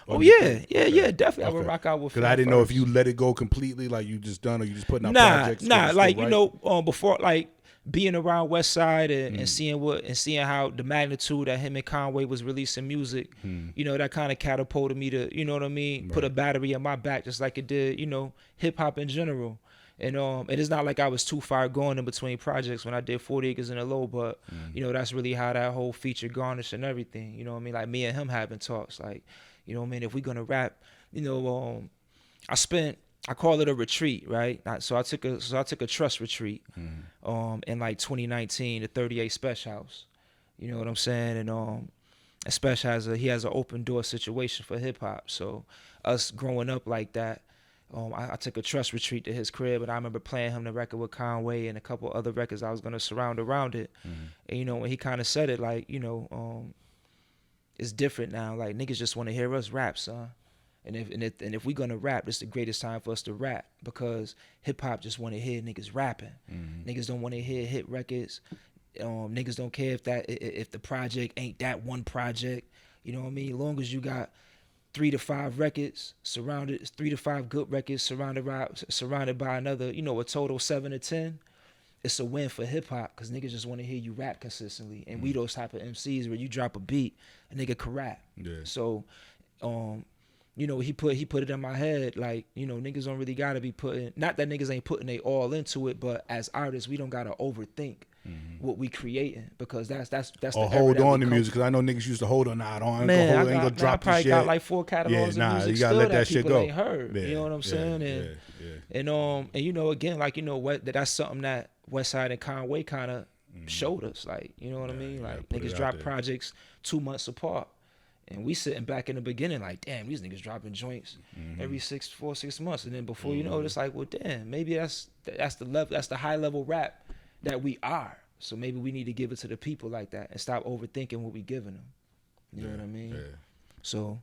S8: Yeah, definitely. I would rock out with.
S6: Because I didn't know if you let it go completely, like you just done, or you just putting out projects.
S8: Nah, like you know, before like being around Westside and seeing how the magnitude that him and Conway was releasing music, you know, that kind of catapulted me to, you know what I mean, put a battery in my back just like it did, you know, hip hop in general. And it's not like I was too far going in between projects when I did 40 Acres in a Low, but you know, that's really how that whole feature garnished and everything. You know what I mean? Like me and him having talks, like, you know what I mean, if we're gonna rap, you know, I call it a retreat, right? So I took a trust retreat in like 2019 to 38 Special House. You know what I'm saying? And Special has an open door situation for hip hop. So us growing up like that, I took a trust retreat to his crib, and I remember playing him the record with Conway and a couple other records I was gonna surround around it. And you know, when he kind of said it, like, you know, it's different now. Like niggas just want to hear us rap, son. And if we gonna rap, this is the greatest time for us to rap because hip hop just want to hear niggas rapping. Niggas don't want to hear hit records. Niggas don't care if the project ain't that one project. You know what I mean? As long as you got 3 to 5 records surrounded, 3 to 5 good records surrounded by another, you know, a total 7 to 10. It's a win for hip hop because niggas just want to hear you rap consistently, and we those type of MCs where you drop a beat, a nigga can rap. Yeah. So, you know, he put it in my head like, you know, niggas don't really gotta be putting. Not that niggas ain't putting they all into it, but as artists, we don't gotta overthink what we creating because that's the
S6: hold on to music because I know niggas used to hold on. Nah, I ain't gonna drop
S8: I probably
S6: shit.
S8: got like 4 catalogs of music
S6: you gotta
S8: still
S6: let
S8: that
S6: shit
S8: people
S6: go.
S8: ain't heard. You know what I'm saying? And you know, again, like, you know, that's something that Westside and Conway kind of showed us. Like, you know what I mean? Like niggas drop projects 2 months apart. And we sitting back in the beginning like, damn, these niggas dropping joints every 6 months. And then before you know it, it's like, well, damn, maybe that's the level, that's the high level rap that we are. So maybe we need to give it to the people like that and stop overthinking what we giving them. You know what I mean? Yeah. So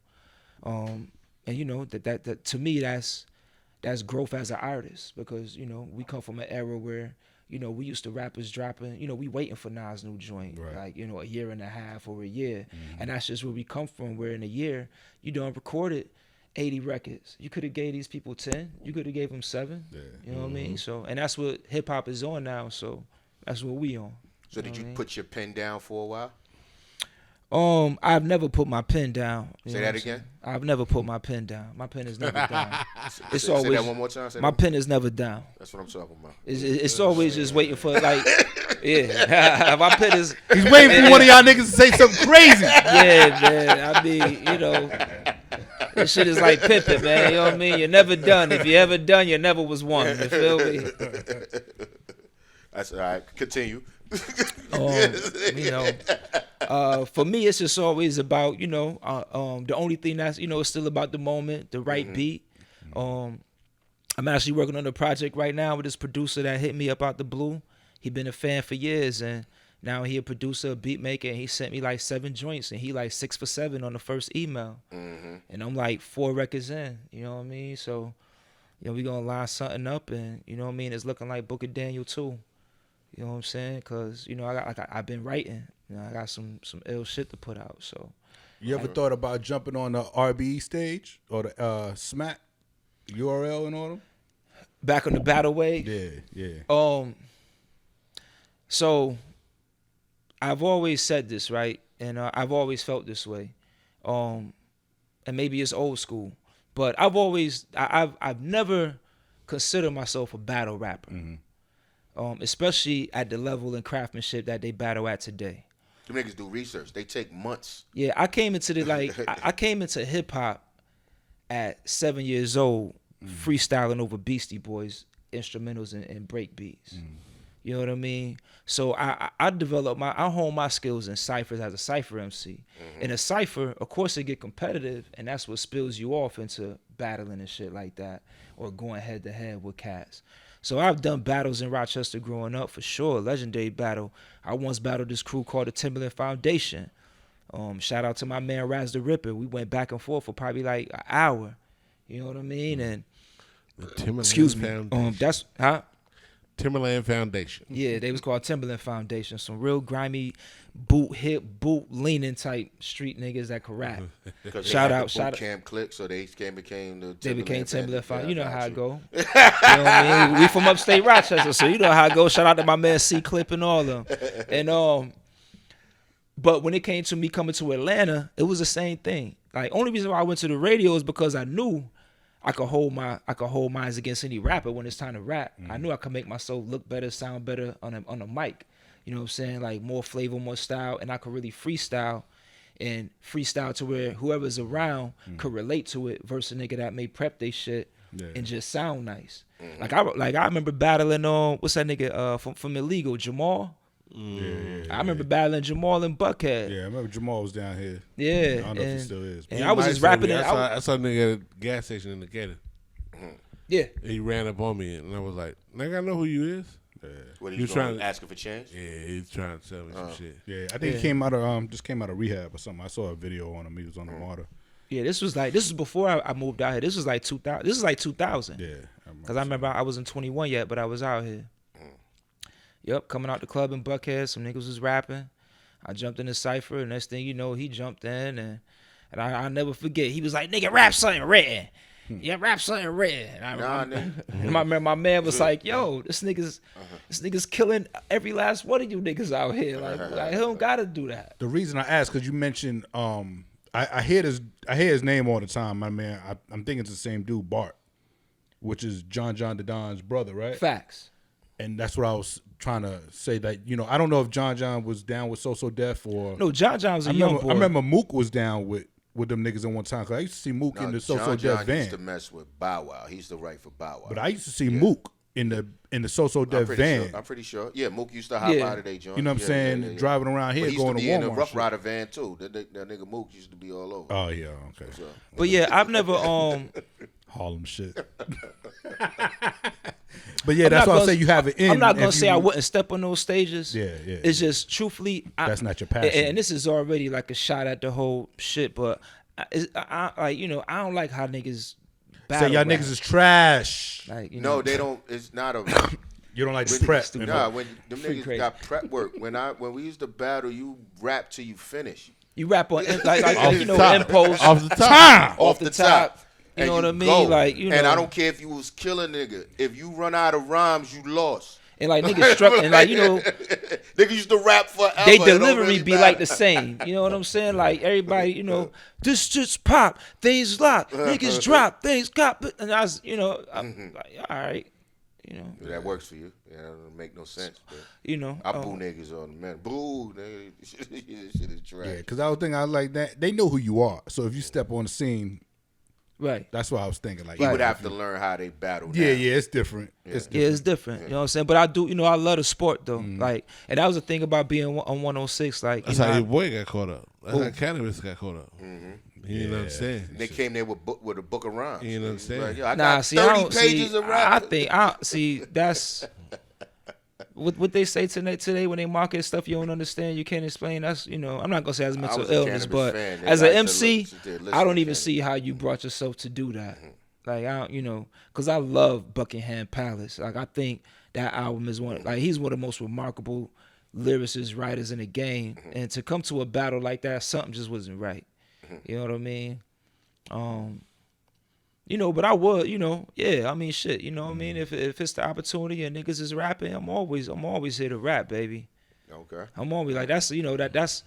S8: And you know that to me that's growth as an artist, because you know we come from an era where you know we used to rappers dropping, you know, we waiting for Nas' new joint,
S6: Right.
S8: like you know a year and a half or a year, and that's just where we come from. Where in a year you done recorded 80 records, you could have gave these people 10, you could have gave them 7, you know what I mean? So and that's what hip hop is on now. So that's what we on.
S7: So did you put your pen down for a while?
S8: I've never put my pen down.
S7: Say that again?
S8: I've never put my pen down. My pen is never down. It's
S7: Say
S8: always
S7: that one more time.
S8: my pen is never down.
S7: That's what I'm talking about.
S8: It's always just waiting for like, yeah. My pen is.
S4: He's waiting for one of y'all niggas to say something crazy.
S8: Yeah, man. I mean, you know, this shit is like Pippin, man. You know what I mean? You're never done. If you ever done, you never was one. You feel me?
S7: That's all right. Continue.
S8: You know, for me, it's just always about, you know, the only thing that's, you know, it's still about the moment, the right beat. I'm actually working on a project right now with this producer that hit me up out the blue. He been a fan for years, and now he a producer, a beat maker, and he sent me like 7 joints, and he like 6 for 7 on the first email. And I'm like 4 records in, you know what I mean? So, you know, we gonna line something up, and, you know what I mean, it's looking like Book of Daniel 2. You know what I'm saying? Because, you know, I've been writing. You know, I got some ill shit to put out. So,
S6: You ever thought about jumping on the RBE stage or the Smack URL and all them?
S8: back on the battle wave.
S6: Yeah.
S8: So I've always said this, right? And I've always felt this way. And maybe it's old school, but I've never considered myself a battle rapper. Especially at the level and craftsmanship that they battle at today.
S7: Them niggas do research. They take months.
S8: Yeah, I came into I came into hip hop at 7 years old, freestyling over Beastie Boys instrumentals and break beats. You know what I mean? So I developed I hone my skills in ciphers as a cipher MC. In a cipher, of course, it get competitive, and that's what spills you off into battling and shit like that, or going head to head with cats. So I've done battles in Rochester growing up, for sure. Legendary battle. I once battled this crew called the Timberland Foundation. Shout out to my man Raz the Ripper. We went back and forth for probably like an hour. You know what I mean? And
S3: The Timberland
S8: excuse me.
S3: Foundation. Timberland Foundation.
S8: Yeah, they was called Timberland Foundation. Some real grimy, boot leaning type street niggas that could rap. Shout out.
S7: Camp Click, so they became the.
S8: They became Timberland Foundation. You know how it go.
S7: You
S8: know what I mean? We from upstate Rochester, so you know how it go. Shout out to my man C Clip and all of them. And but when it came to me coming to Atlanta, it was the same thing. Like, only reason why I went to the radio is because I knew I could hold mines against any rapper when it's time to rap. I knew I could make myself look better, sound better on a mic. You know what I'm saying? Like, more flavor, more style, and I could really freestyle to where whoever's around could relate to it versus a nigga that may prep they shit and just sound nice. Like I remember battling on what's that nigga from Illegal, Jamal. I remember battling Jamal in Buckhead.
S6: Yeah, I remember Jamal was down here.
S8: Yeah,
S6: I don't know if he still is.
S8: And I was just rapping it.
S3: I saw a nigga at a gas station in the Gator.
S8: Yeah.
S3: He ran up on me, and I was like, nigga, I know who you is.
S7: What
S3: He
S7: he
S3: was
S7: was
S3: trying
S7: asking for change?
S3: Yeah, he's trying to tell me some shit.
S6: Yeah, I think he came out of just came out of rehab or something. I saw a video on him. He was on the martyr.
S8: Yeah, this was before I moved out here. This was like 2000. This is like 2000.
S6: Yeah.
S8: Because I remember I wasn't 21 yet, but I was out here. Yep, coming out the club in Buckhead, some niggas was rapping. I jumped in the cypher, and next thing you know, he jumped in, and I'll never forget. He was like, nigga, rap something red. Yeah, rap something red. And my man was like, yo, this nigga's killing every last one of you niggas out here. Like he don't gotta do that.
S6: The reason I asked, because you mentioned, I hear his name all the time, my man. I'm thinking it's the same dude, Bart, which is John the Don's brother, right?
S8: Facts.
S6: And that's what I was trying to say, that, you know, I don't know if John was down with So Def or...
S8: No, John was a young boy.
S6: I remember Mook was down with them niggas at one time, because I used to see Mook in the So Def
S7: John
S6: van.
S7: used to mess with Bow Wow. He used to write for Bow Wow.
S6: But I used to see Mook in the So Def van.
S7: I'm pretty sure. Yeah, Mook used to hop out of their joint.
S6: You know what I'm saying? Driving around here, going to Walmart.
S7: He used to be in a Rough Rider van, too. That nigga Mook used to be all over.
S6: Oh, yeah, okay.
S7: So,
S8: but yeah, I've never...
S6: Harlem shit. But yeah, that's why I say you have it in.
S8: I'm not gonna say I wouldn't step on those stages.
S6: Yeah.
S8: It's just truthfully,
S6: that's not your passion.
S8: And this is already like a shot at the whole shit. But like, you know, I don't like how niggas
S6: Say
S8: battle
S6: y'all
S8: rap.
S6: niggas is trash.
S8: Like, you
S7: No,
S8: know,
S7: they don't. It's not a.
S6: You don't like the
S7: When-
S6: prep.
S7: Nah, when them
S8: Free
S7: niggas
S8: crazy.
S7: got prep work. When we used to battle, you rap till you finish.
S8: you rap on like
S3: Off
S8: you
S3: the
S8: know,
S3: top.
S8: impulse
S3: Off the top.
S8: off the top. You
S7: And
S8: know what I mean?
S7: go.
S8: Like, you know,
S7: And I don't care if you was killing nigga. If you run out of rhymes, you lost.
S8: and like niggas struck, and like, you know,
S7: Niggas used to rap forever.
S8: they
S7: It don't
S8: delivery
S7: really
S8: be
S7: matter.
S8: like the same. You know what I'm saying? Like everybody, you know, this just pop, things lock, niggas drop, things cop, and I was, you know, I'm like, all right, you know,
S7: That works for you. Yeah, that don't make no sense. But
S8: you know,
S7: I boo niggas on the man. Boo, nigga. This shit is trash.
S6: Yeah, because I was thinking, I was like that. They know who you are. So if you step on the scene,
S8: right.
S6: that's what I was thinking. Like,
S7: He would have to learn how they battle.
S6: Yeah,
S7: now.
S6: yeah, it's different. It's
S8: Yeah, it's different. You know what I'm saying? But I do, you know, I love the sport though. Like, and that was the thing about being on 106. Like,
S3: That's
S8: you
S3: how
S8: know,
S3: your boy got caught up. That's how Cannabis got caught up. He didn't understand.
S7: They came there with a book of rhymes.
S3: You know what I'm saying?
S7: Like, yo, I
S8: nah,
S7: got
S8: see, I
S7: 30
S8: don't
S7: pages
S8: see.
S7: of rap.
S8: I think see that's what they say today when they market stuff you don't understand, you can't explain. That's, you know, I'm not gonna say as a mental
S7: was a
S8: illness,
S7: Cannabis
S8: but
S7: fan. They
S8: as an
S7: like to
S8: MC,
S7: look- sit there, listen
S8: I don't
S7: to
S8: even
S7: Cannabis.
S8: see how you brought yourself to do that. Like, I don't, you know, because I love Buckingham Palace. Like, I think that album is he's one of the most remarkable lyricists, writers in the game. And to come to a battle like that, something just wasn't right. You know what I mean? You know, but I would, you know, yeah, I mean, shit, you know what I mean? If it's the opportunity and niggas is rapping, I'm always here to rap, baby.
S7: Okay.
S8: I'm always like, that's, you know, that's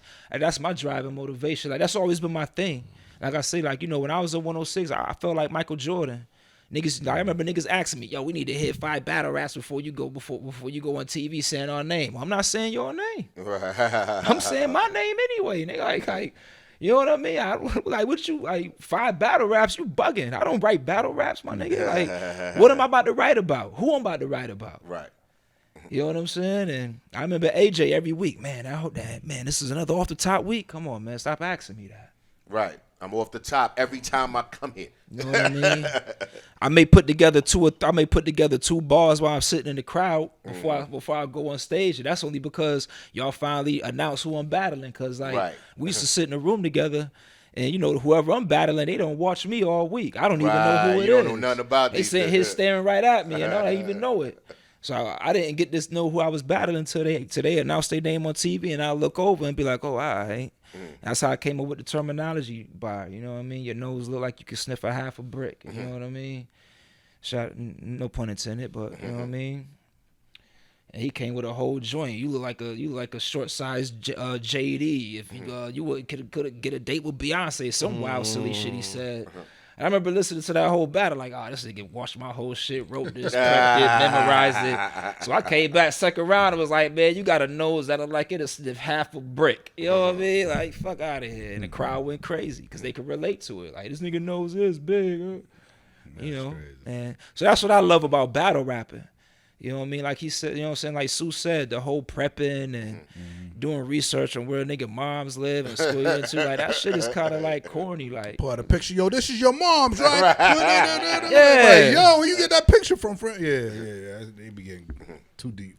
S8: my driving motivation. Like, that's always been my thing. Like I say, like, you know, when I was at 106, I felt like Michael Jordan. Niggas, I remember niggas asking me, yo, we need to hit 5 battle raps before you go on TV saying our name. I'm not saying your name. I'm saying my name anyway. Nigga, like, you know what I mean? Like, what you, like, 5 battle raps, you bugging. I don't write battle raps, my nigga. Like, what am I about to write about? Who I'm about to write about?
S7: Right.
S8: You know what I'm saying? And I remember AJ every week, man, I hope that, man, this is another off the top week. Come on, man, stop asking me that.
S7: Right. I'm off the top every time I come here.
S8: You know what I mean? I may put together 2 bars while I'm sitting in the crowd before I go on stage. And that's only because y'all finally announce who I'm battling. Cause like we used to sit in a room together, and you know, whoever I'm battling, they don't watch me all week. I don't even know who it is.
S7: You don't know nothing about
S8: they
S7: these
S8: sitting here
S7: niggas.
S8: staring right at me, and I don't even know it. So I didn't get this know who I was battling until they announced their name on TV, and I look over and be like, oh, all right. That's how I came up with the terminology bar. You know what I mean? Your nose look like you could sniff a half a brick. You know what I mean? No pun intended, but you know what I mean. And he came with a whole joint. You look like a short sized JD. If you would could get a date with Beyonce, some wild silly shit he said. And I remember listening to that whole battle, like, oh, this nigga watched my whole shit, wrote this, prepped it, memorized it. So I came back second round and was like, man, you got a nose that'll like it'll sniff half a brick. You know what I mean? Like, fuck out of here. And the crowd went crazy because they could relate to it. Like, this nigga nose is big. You know?
S6: crazy.
S8: And so that's what I love about battle rapping. You know what I mean? Like he said, you know what I'm saying? Like Sue said, the whole prepping and doing research on where nigga moms live and school you into, like that shit is kind of like corny. Like,
S6: Pull out a picture. Yo, this is your mom's, right?
S8: Yeah.
S6: Like, yo, where you get that picture from? Yeah. They be getting too deep.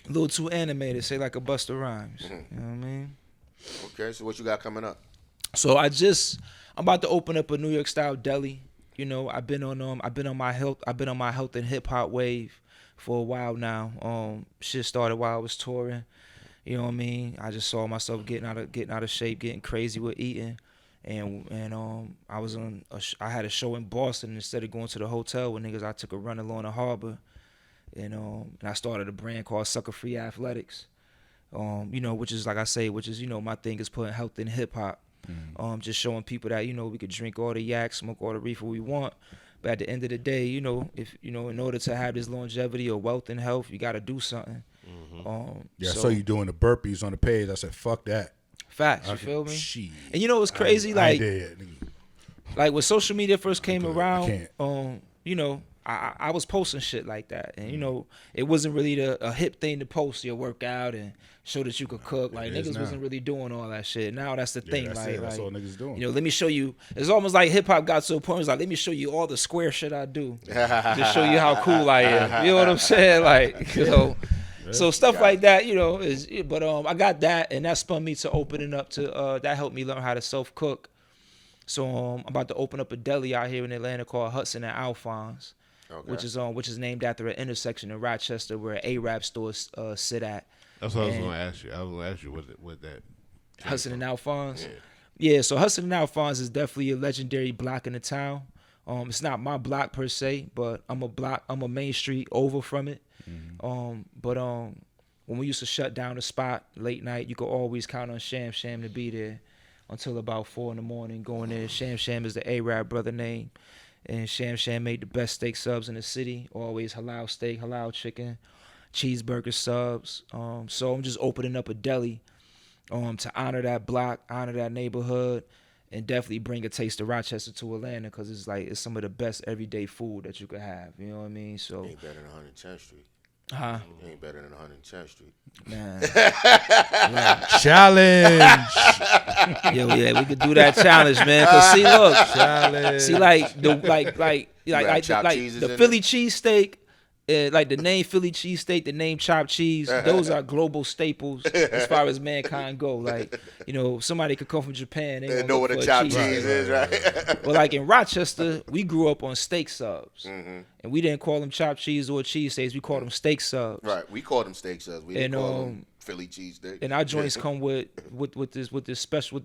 S8: a little too animated, say like a Busta Rhymes. You know what I mean?
S7: Okay, so what you got coming up?
S8: So I'm about to open up a New York style deli. You know, I've been on my health and hip hop wave for a while now. Shit started while I was touring. You know what I mean? I just saw myself getting out of shape, getting crazy with eating, and I had a show in Boston. Instead of going to the hotel with niggas, I took a run along the harbor, and I started a brand called Sucker Free Athletics. You know, which is like I say, you know, my thing is putting health in hip hop. Just showing people that, you know, we could drink all the yak, smoke all the reefer we want. But at the end of the day, you know, if you know, in order to have this longevity or wealth and health, you got to do something.
S6: Yeah, I saw you doing the burpees on the page. I said, fuck that.
S8: Facts, you feel me?
S6: Shit.
S8: And you know what's crazy?
S6: I
S8: Like,
S6: did.
S8: like when social media first came
S6: I
S8: around,
S6: can't.
S8: you know, I was posting shit like that, and you know, it wasn't really a hip thing to post your workout and show that you could cook. Like
S6: It is
S8: niggas
S6: now.
S8: wasn't really doing all that shit. Now that's the thing.
S6: That's
S8: like,
S6: it. That's all niggas doing.
S8: You know, let me show you. It's almost like hip hop got to a point where it's like, let me show you all the square shit I do, just show you how cool I am. You know what I'm saying? Like, you know. So stuff like that, you know, but I got that, and that spun me to opening up to that helped me learn how to self cook. So I'm about to open up a deli out here in Atlanta called Hudson and Alphonse,
S7: Okay.
S8: which is named after an intersection in Rochester where an Arab stores sit at.
S3: That's what I was going to ask you. I was going to ask you what that.
S8: Hudson and Alphonse. Yeah, so Hudson and Alphonse is definitely a legendary block in the town. It's not my block per se, but I'm a main street over from it. But when we used to shut down the spot late night, you could always count on Sham Sham to be there until about 4 a.m. going there. Sham Sham is the Arab brother name. And Sham Sham made the best steak subs in the city. Always halal steak, halal chicken, cheeseburger subs. So I'm just opening up a deli to honor that block, honor that neighborhood, and definitely bring a taste of Rochester to Atlanta because it's some of the best everyday food that you could have. You know what I mean? So
S7: Ain't better than 110th Street.
S8: Huh?
S7: Ain't better than 110th Street.
S8: Man.
S4: Challenge.
S8: Yo, yeah, we could do that challenge, man. Cause see, look,
S4: Challenge.
S8: see, like the
S7: chopped cheeses
S8: the
S7: in
S8: Philly cheesesteak, like the name Philly cheesesteak, the name chopped cheese. Those are global staples as far as mankind go. Like, you know, somebody could come from Japan,
S7: They know what a chopped cheese is, right?
S8: But like in Rochester, we grew up on steak subs, and we didn't call them chopped cheese or cheesesteaks. We called them steak subs.
S7: Right. We called them steak subs. We didn't call them Philly cheesesteak.
S8: And our joints come with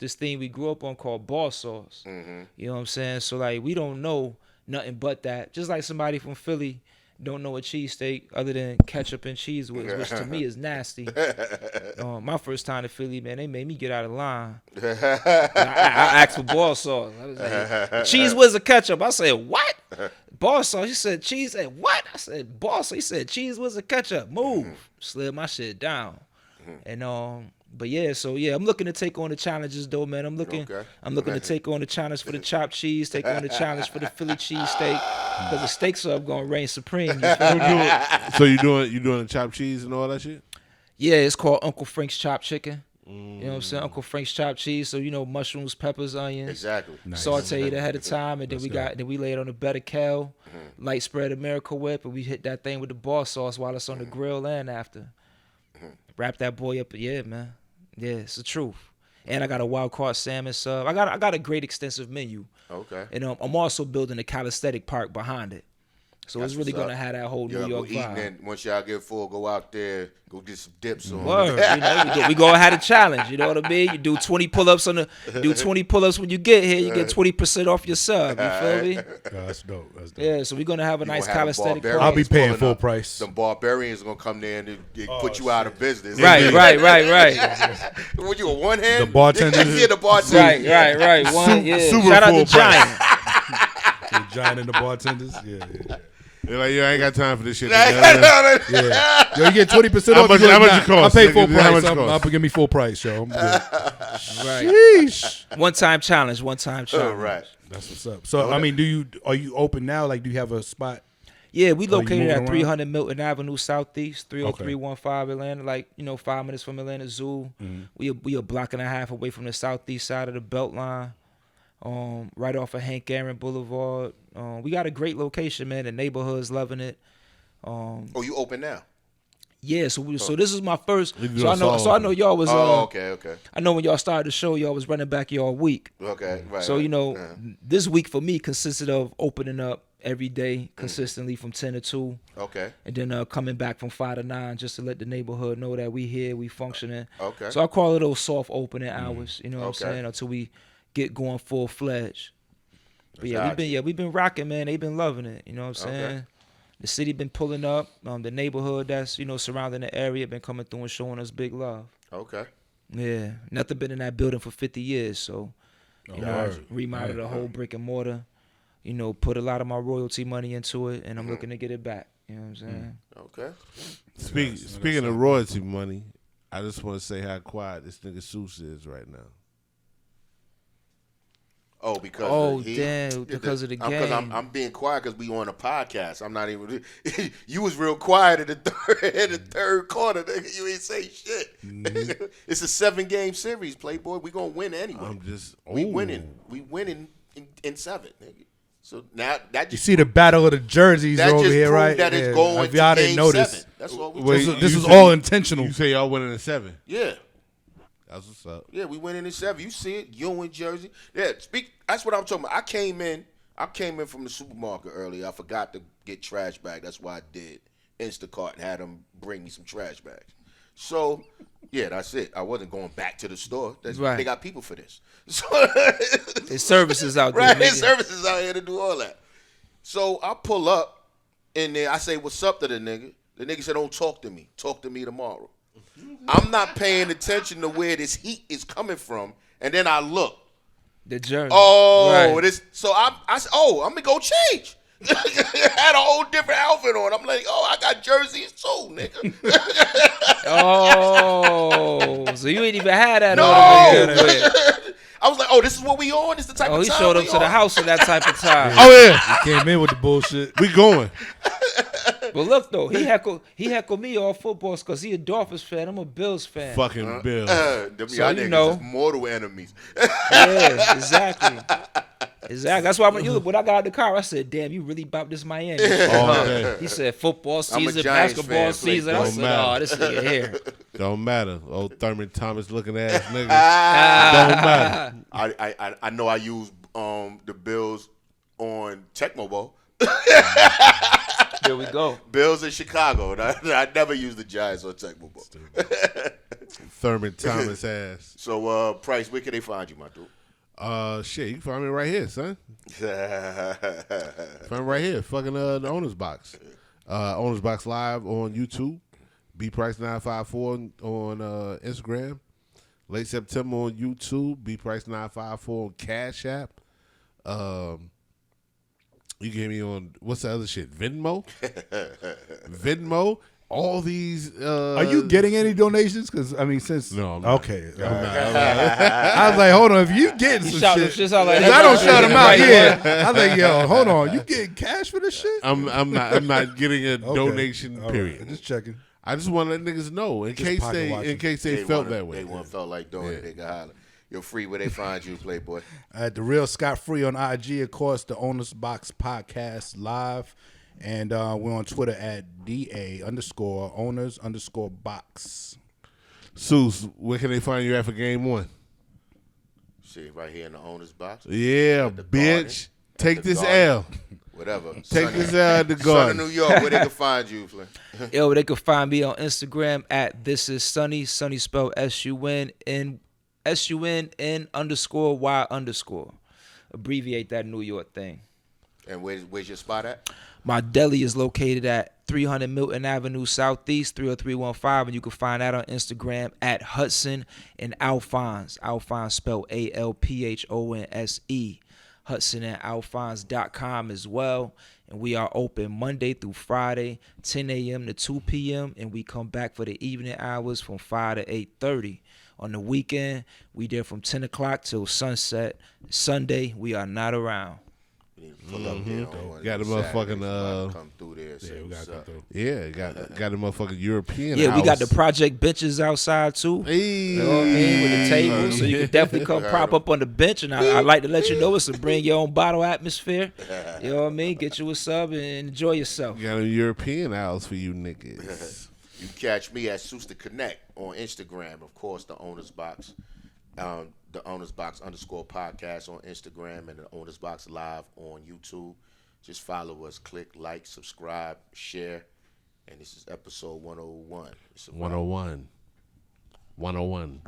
S8: this thing we grew up on called ball sauce. You know what I'm saying? So like we don't know nothing but that. Just like somebody from Philly don't know a cheesesteak other than ketchup and cheese whiz, which to me is nasty. My first time to Philly, man, they made me get out of line. I asked for ball sauce. I was like, cheese whiz or ketchup? I said, what? Ball sauce? He said, cheese? And what? I said, ball sauce. He said, cheese whiz or ketchup? Move. Slid my shit down. And but yeah, so yeah, I'm looking to take on the challenges though, man. I'm looking to take on the challenge for the chopped cheese, take on the challenge for the Philly cheesesteak, because the steaks are gonna reign supreme. You feel me?
S3: So you doing the chopped cheese and all that shit?
S8: Yeah, it's called Uncle Frank's chopped chicken. You know what I'm saying? Uncle Frank's chopped cheese. So you know, mushrooms, peppers, onions.
S7: Exactly.
S8: Saute it ahead of time, and then we lay it on a bed of kale, light spread of Miracle Whip, and we hit that thing with the bar sauce while it's on the grill and after. Wrap that boy up, yeah, man. Yeah, it's the truth. And I got a wild caught salmon sub. I got a great extensive menu.
S7: Okay.
S8: And I'm also building a calisthenic park behind it. So it's really gonna have that whole New York vibe.
S7: And once y'all get full, go out there, go get some dips on.
S8: Word, you know, we gonna have a challenge. You know what I mean? You do 20 pull-ups when you get here. You get 20% off your sub. You feel me?
S6: That's dope. That's dope.
S8: Yeah. So we're gonna have a nice calisthenic park.
S6: I'll be paying full price.
S7: Some barbarians gonna come there and put you out of business.
S8: Right.
S7: What you a one hand?
S6: The bartenders.
S7: Yeah, the bartenders.
S8: Right. One. Yeah.
S3: Super
S8: Shout out
S3: full
S8: to Giant.
S6: The Giant and the bartenders. Yeah.
S3: They're like, yo, I ain't got time for this shit.
S6: Yeah. Yo, you get 20% off.
S3: How much it cost?
S6: I pay full
S3: How much
S6: price.
S3: it cost?
S6: I'll give me full price, yo. I'm good.
S8: Right.
S3: Sheesh.
S8: One-time challenge.
S7: Oh, right.
S6: That's what's up. So, I mean, are you open now? Like, do you have a spot?
S8: Yeah, we located
S6: moving
S8: at
S6: around?
S8: 300 Milton Avenue Southeast, 30315 Atlanta. Like, 5 minutes from Atlanta Zoo. We a block and a half away from the southeast side of the Beltline. Right off of Hank Aaron Boulevard. We got a great location, man. The neighborhood's loving it.
S7: You open now?
S8: Yeah, so this is my first.
S3: We do
S8: So I know y'all was.
S7: Okay.
S8: I know when y'all started the show, y'all was running back y'all week.
S7: Okay, right.
S8: So this week for me consisted of opening up every day consistently from 10 to 2.
S7: Okay.
S8: And then coming back from 5 to 9 just to let the neighborhood know that we here, we functioning.
S7: Okay.
S8: So I call it those soft opening hours. You know what I'm
S7: Okay.
S8: saying? Until we get going full fledged. But we've been rocking, man. They've been loving it. You know what I'm saying?
S7: Okay.
S8: The city been pulling up. The neighborhood that's surrounding the area been coming through and showing us big love.
S7: Okay.
S8: Yeah, nothing been in that building for 50 years. So remodeled the whole brick and mortar. Put a lot of my royalty money into it, and I'm looking to get it back. You know what I'm saying?
S7: Okay.
S3: Speaking of royalty money, I just want to say how quiet this nigga Seuss is right now.
S7: Oh, because
S8: because of the game.
S7: Because I'm being quiet because we on a podcast. I'm not even. You was real quiet in the third quarter. Nigga. You ain't say shit.
S3: Mm-hmm.
S7: It's a 7-game series, Playboy. We gonna win anyway. We winning. We winning in 7. Nigga. So now that
S6: You see the battle of the jerseys
S7: that
S6: over
S7: just
S6: here,
S7: proved
S6: right?
S7: that it's going
S6: If
S7: to
S6: y'all
S7: game
S6: didn't notice,
S7: 7. That's all we
S3: Wait,
S7: just.
S6: this
S3: you
S6: was
S3: said-
S6: all intentional.
S3: You say y'all winning in 7?
S7: Yeah.
S3: That's what's up.
S7: Yeah, we went in 7. You see it, Ewing, Jersey. Yeah, that's what I'm talking about. I came in from the supermarket earlier. I forgot to get trash bag. That's why I did Instacart and had them bring me some trash bags. So, yeah, that's it. I wasn't going back to the store.
S8: Right.
S7: They got people for this. So,
S8: There's services out there.
S7: right,
S8: nigga.
S7: there's services out here to do all that. So I pull up, and then I say, "What's up?" to the nigga. The nigga said, "Don't talk to me. Talk to me tomorrow." I'm not paying attention to where this heat is coming from, and then I look.
S8: The journey.
S7: Oh,
S8: Right.
S7: this. So I said, "Oh, I'm gonna go change." Had a whole different outfit on. I'm like, "Oh, I got jerseys too, nigga."
S8: Oh, so you ain't even had that
S7: No.
S8: on to begin with.
S7: I was like, "Oh, this is what we on. This is the type
S8: Oh,
S7: of
S8: he
S7: time
S8: showed up
S7: we
S8: to the
S7: on."
S8: house at that type of time.
S3: Oh yeah,
S4: Came in with the bullshit.
S3: we going.
S8: But look though, he heckled me all footballs because he a Dolphins fan. I'm a Bills fan.
S3: Fucking Bill.
S7: Them
S8: So
S7: y'all
S8: you
S7: niggas
S8: know.
S7: is mortal enemies.
S8: Yeah, exactly. Exactly. That's why when I got out of the car, I said, "Damn, you really bought this Miami."
S3: All day.
S8: He said, "Football
S7: I'm a
S8: season,
S7: Giants
S8: basketball
S7: fan,
S8: season." I
S3: Don't
S8: said,
S3: matter.
S8: "Oh, this nigga here."
S3: Don't matter. Old Thurman Thomas looking ass nigga. Don't matter.
S7: I know I use the Bills on Tecmo Bowl.
S8: There we go.
S7: Bills in Chicago. I never use the Giants on Tecmo Bowl.
S3: Thurman Thomas ass.
S7: So, Price, where can they find you, my dude?
S3: Shit, you can find me right here, son. Find me right here. Fucking the Owner's Box. Owner's Box Live on YouTube. BPrice954 on Instagram. Late September on YouTube. BPrice954 on Cash App. You gave me on, what's the other shit? Venmo? Venmo. All these.
S4: Are you getting any donations? Because I mean, since
S3: No, I'm not.
S4: okay, I was like, hold on, if you getting some
S8: Shout
S4: shit,
S8: shit out like
S4: 'cause I don't shout them out.
S8: Right,
S4: Yeah, I was like, yo, hold on, you getting cash for this shit?
S3: I'm not getting a donation.
S4: All right,
S3: Period.
S4: just checking.
S3: I just want to let niggas know in
S4: Just
S3: case
S4: pocket watching.
S3: they felt that way.
S7: They one felt like doing it. They can holler. You're free where they find you, Playboy.
S4: At the Real Scott Free on IG, of course, the Owners Box Podcast Live. And we're on Twitter at DA_owners_box.
S3: Seuss, where can they find you at for game 1?
S7: Shit, right here in the owner's box.
S3: Yeah,
S7: the
S3: bitch.
S7: Garden.
S3: Take
S7: At the
S3: this
S7: Garden.
S3: L.
S7: Whatever.
S3: Take this L at the
S7: Son of
S3: garden.
S7: New York, where they can find you, Flynn.
S8: Yo, they can find me on Instagram at this is Sunny. Sunny spelled SUNN_Y_. Abbreviate that New York thing.
S7: And where's your spot at?
S8: My deli is located at 300 Milton Avenue Southeast, 30315, and you can find that on Instagram at Hudson and Alphonse. Alphonse spelled ALPHONSE. Hudson and Alphonse.com as well. And we are open Monday through Friday, 10 a.m. to 2 p.m. And we come back for the evening hours from 5 to 8:30. On the weekend, we there from 10 o'clock till sunset. Sunday, we are not around.
S7: You need to pull up there on one of
S3: Got
S7: these
S3: the motherfucking,
S7: Saturdays. Come through there.
S4: Yeah, we got to come through.
S3: Yeah, got the motherfucking European
S8: Yeah, we got
S3: house.
S8: the project benches outside too.
S3: Hey.
S8: You know what I mean? With the table. So you can definitely come prop up on the bench. And I like to let you know it's a bring your own bottle atmosphere. You know what I mean? Get you a sub and enjoy yourself.
S3: Got a European house for you niggas.
S7: You catch me at Suster Connect on Instagram. Of course, the Owner's Box. The Owner's Box _podcast on Instagram and the Owner's Box Live on YouTube. Just follow us, click, like, subscribe, share. And this is episode 101. It's
S3: 101. 101.